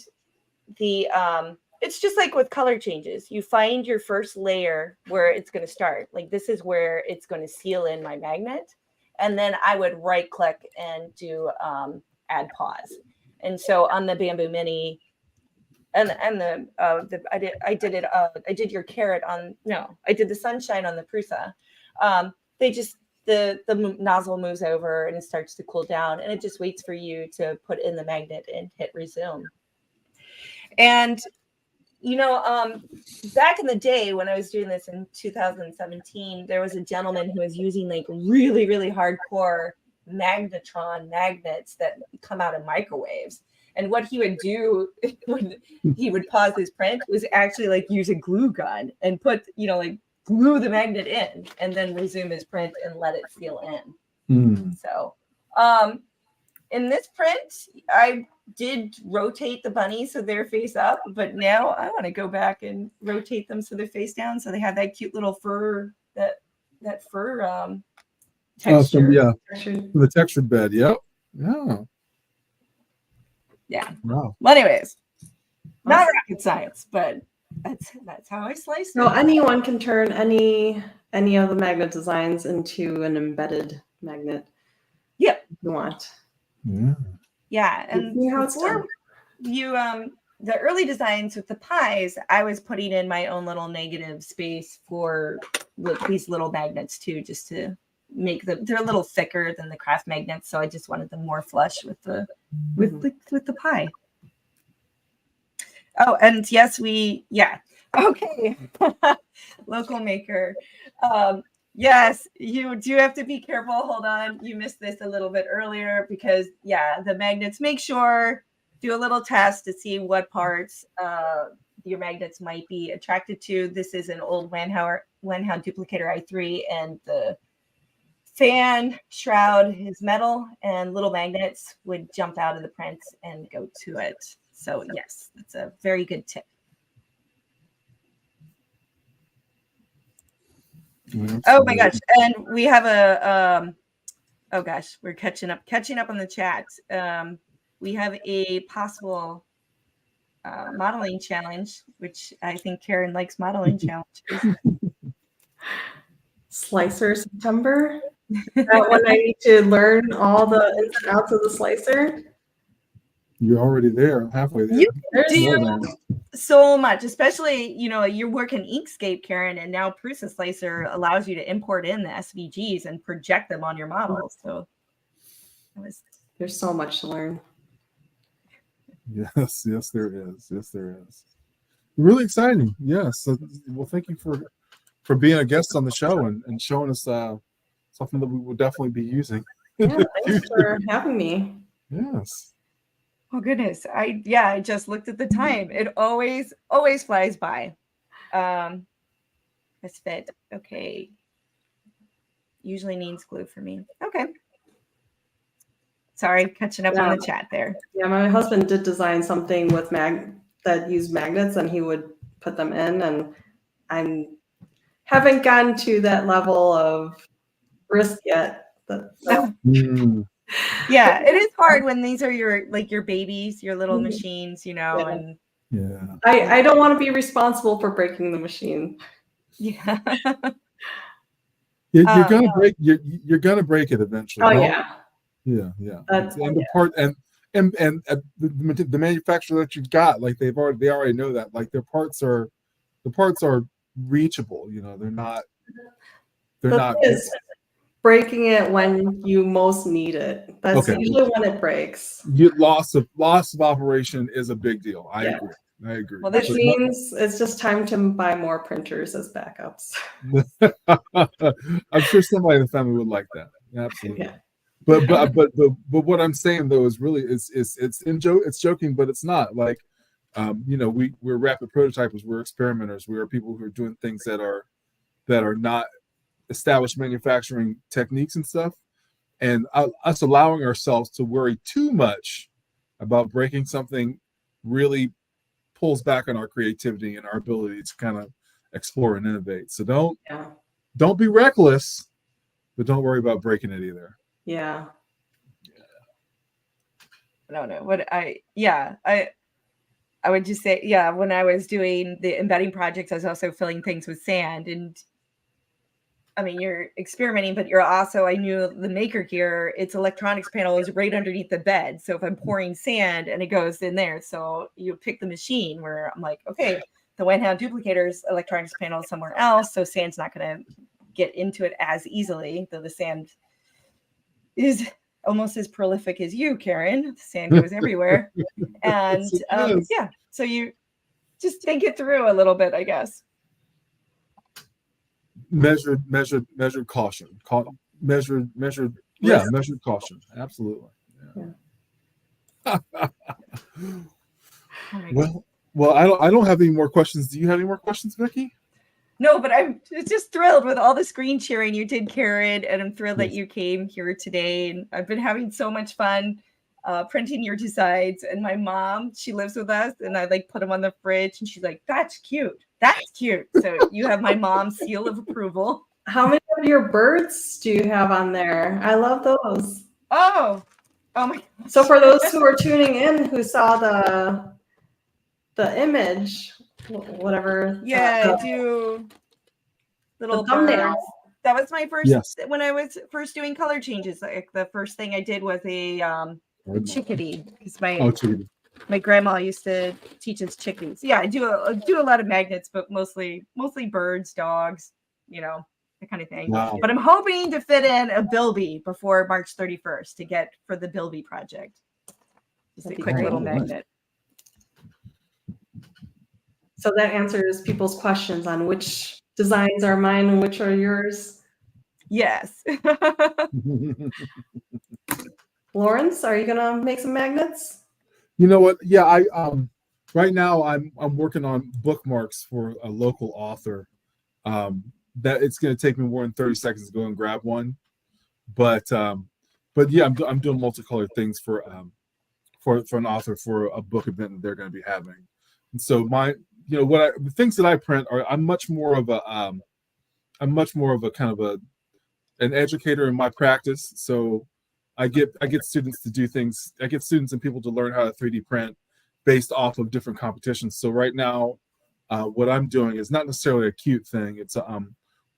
it's just like with color changes. You find your first layer where it's going to start. Like this is where it's going to seal in my magnet. And then I would right click and do add pause. And so on the Bamboo Mini and I did your carrot on, no, I did the sunshine on the Prusa. The nozzle moves over and it starts to cool down and it just waits for you to put in the magnet and hit resume. And back in the day when I was doing this in 2017, there was a gentleman who was using like really, really hardcore magnetron magnets that come out of microwaves. And what he would do when he would pause his print was actually like use a glue gun and put, like glue the magnet in and then resume his print and let it seal in. So in this print, I did rotate the bunnies so they're face up, but now I want to go back and rotate them so they're face down, so they have that cute little fur, that fur texture. The textured bed. Yep. Yeah. Wow. Well, anyways, not rocket science, but that's how I slice it. So anyone can turn any of the magnet designs into an embedded magnet. Yep. If you want. Yeah, and before you the early designs with the pies, I was putting in my own little negative space for these little magnets too, just to make them. They're a little thicker than the craft magnets, so I just wanted them more flush with the pie. Oh, and yes, okay, local maker. Yes, you do have to be careful. Hold on. You missed this a little bit earlier because, the magnets, make sure, do a little test to see what parts your magnets might be attracted to. This is an old Wanhao duplicator i3, and the fan shroud is metal, and little magnets would jump out of the print and go to it. So, yes, that's a very good tip. Oh my gosh. And we have oh gosh, we're catching up on the chat. We have a possible modeling challenge, which I think Karen likes modeling challenges. Slicer September. That one I need to learn all the ins and outs of the slicer. You're already there, halfway there. You do so much, especially, you're working Inkscape, Karen, and now Prusa Slicer allows you to import in the SVGs and project them on your models. So there's so much to learn. Yes, there is. Yes, there is. Really exciting. Yes. Well, thank you for being a guest on the show and showing us something that we will definitely be using. Yeah, thanks for having me. Yes. Oh goodness. I just looked at the time. It always flies by. This fit. Okay. Usually needs glue for me. Okay. Sorry, catching up on the chat there. Yeah, my husband did design something with that used magnets, and he would put them in, and I haven't gotten to that level of risk yet. Yeah, it is hard when these are your babies, your little machines, and I don't want to be responsible for breaking the machine. Yeah. You're gonna break. You're gonna break it eventually. Oh yeah. And the part and the manufacturer that you've got, like they already know that. Like the parts are reachable. They're not. Breaking it when you most need it. That's usually when it breaks. Loss of operation is a big deal. I agree. Well, that means it's just time to buy more printers as backups. I'm sure somebody in the family would like that. Absolutely. Yeah. But what I'm saying though is really it's joking, but it's not. Like we're rapid prototypers, we're experimenters, we are people who are doing things that are not established manufacturing techniques and stuff, and us allowing ourselves to worry too much about breaking something really pulls back on our creativity and our ability to kind of explore and innovate. So don't be reckless, but don't worry about breaking it either. Yeah. I don't know what I I would just say, yeah, when I was doing the embedding projects, I was also filling things with sand. And I mean, you're experimenting, but you're also, I knew the maker gear, its electronics panel is right underneath the bed. So if I'm pouring sand and it goes in there, so you pick the machine where I'm like, okay, the Windhound duplicator's electronics panel is somewhere else. So sand's not going to get into it as easily, though the sand is almost as prolific as you, Karen. The sand goes everywhere. And yeah, so you just think it through a little bit, I guess. Measured caution. Measured. Yeah, measured caution. Absolutely. Yeah. Well, I don't have any more questions. Do you have any more questions, Vicki? No, but I'm just thrilled with all the screen sharing you did, Karen, and I'm thrilled that you came here today. And I've been having so much fun printing your designs. And my mom, she lives with us, and I like put them on the fridge, and she's like, "That's cute. That's cute." So you have my mom's seal of approval. How many of your birds do you have on there? I love those. Oh my gosh. So for those who are tuning in who saw the image, whatever. Yeah, I do little thumbnail. birds. That was my first when I was first doing color changes. Like the first thing I did was a chickadee, because my grandma used to teach us chickadees. Yeah, I do a lot of magnets, but mostly birds, dogs, that kind of thing. Wow. But I'm hoping to fit in a bilby before March 31st to get for the bilby project. Just a quick little magnet. So that answers people's questions on which designs are mine and which are yours. Yes. Lawrence, are you gonna make some magnets? You know what? Yeah, I right now I'm working on bookmarks for a local author. That it's going to take me more than 30 seconds to go and grab one, but yeah, I'm doing multicolored things for an author for a book event that they're going to be having. And so the things that I print are I'm much more of a kind of an educator in my practice. So I get students to do things. I get students and people to learn how to 3D print based off of different competitions. So right now, what I'm doing is not necessarily a cute thing. It's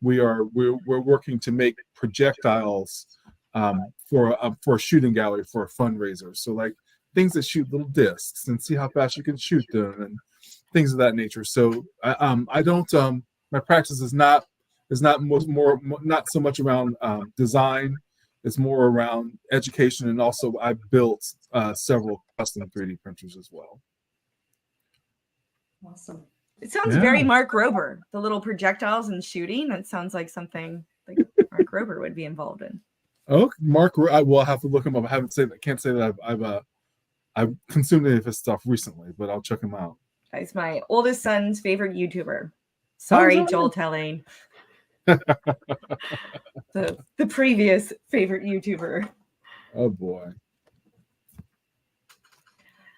we're working to make projectiles for a shooting gallery for a fundraiser. So like things that shoot little discs and see how fast you can shoot them and things of that nature. So I don't my practice is not not so much around design. It's more around education, and also I built several custom 3D printers as well. Awesome. It sounds very Mark Rober, the little projectiles and shooting. That sounds like something like Mark Rober would be involved in. Oh, Mark, I will have to look him up. I can't say that I've consumed any of his stuff recently, but I'll check him out. He's my oldest son's favorite YouTuber. Sorry, Joel Telling. the previous favorite YouTuber. Oh boy.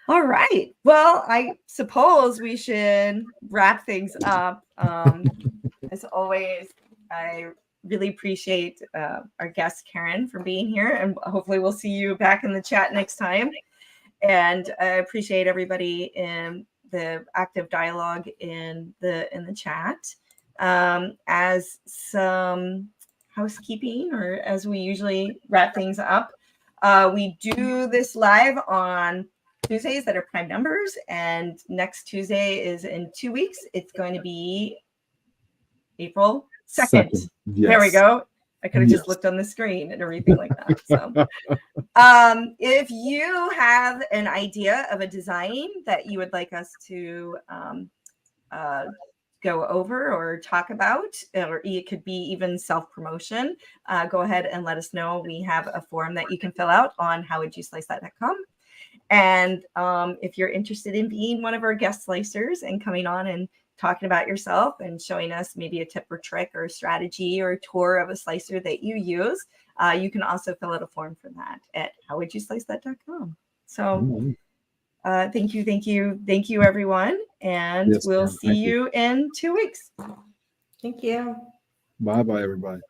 All right. Well, I suppose we should wrap things up. As always, I really appreciate our guest Karen for being here, and hopefully we'll see you back in the chat next time. And I appreciate everybody in the active dialogue in the chat. As some housekeeping, or as we usually wrap things up, we do this live on Tuesdays that are prime numbers, and next Tuesday is in 2 weeks. It's going to be April 2nd. Yes. There we go. I could have just looked on the screen and everything like that. So if you have an idea of a design that you would like us to go over or talk about, or it could be even self-promotion, go ahead and let us know. We have a form that you can fill out on howwouldyouslicethat.com. And if you're interested in being one of our guest slicers and coming on and talking about yourself and showing us maybe a tip or trick or a strategy or a tour of a slicer that you use, you can also fill out a form for that at howwouldyouslicethat.com. So thank you, everyone. And we'll see you in 2 weeks. Thank you. Bye-bye, everybody.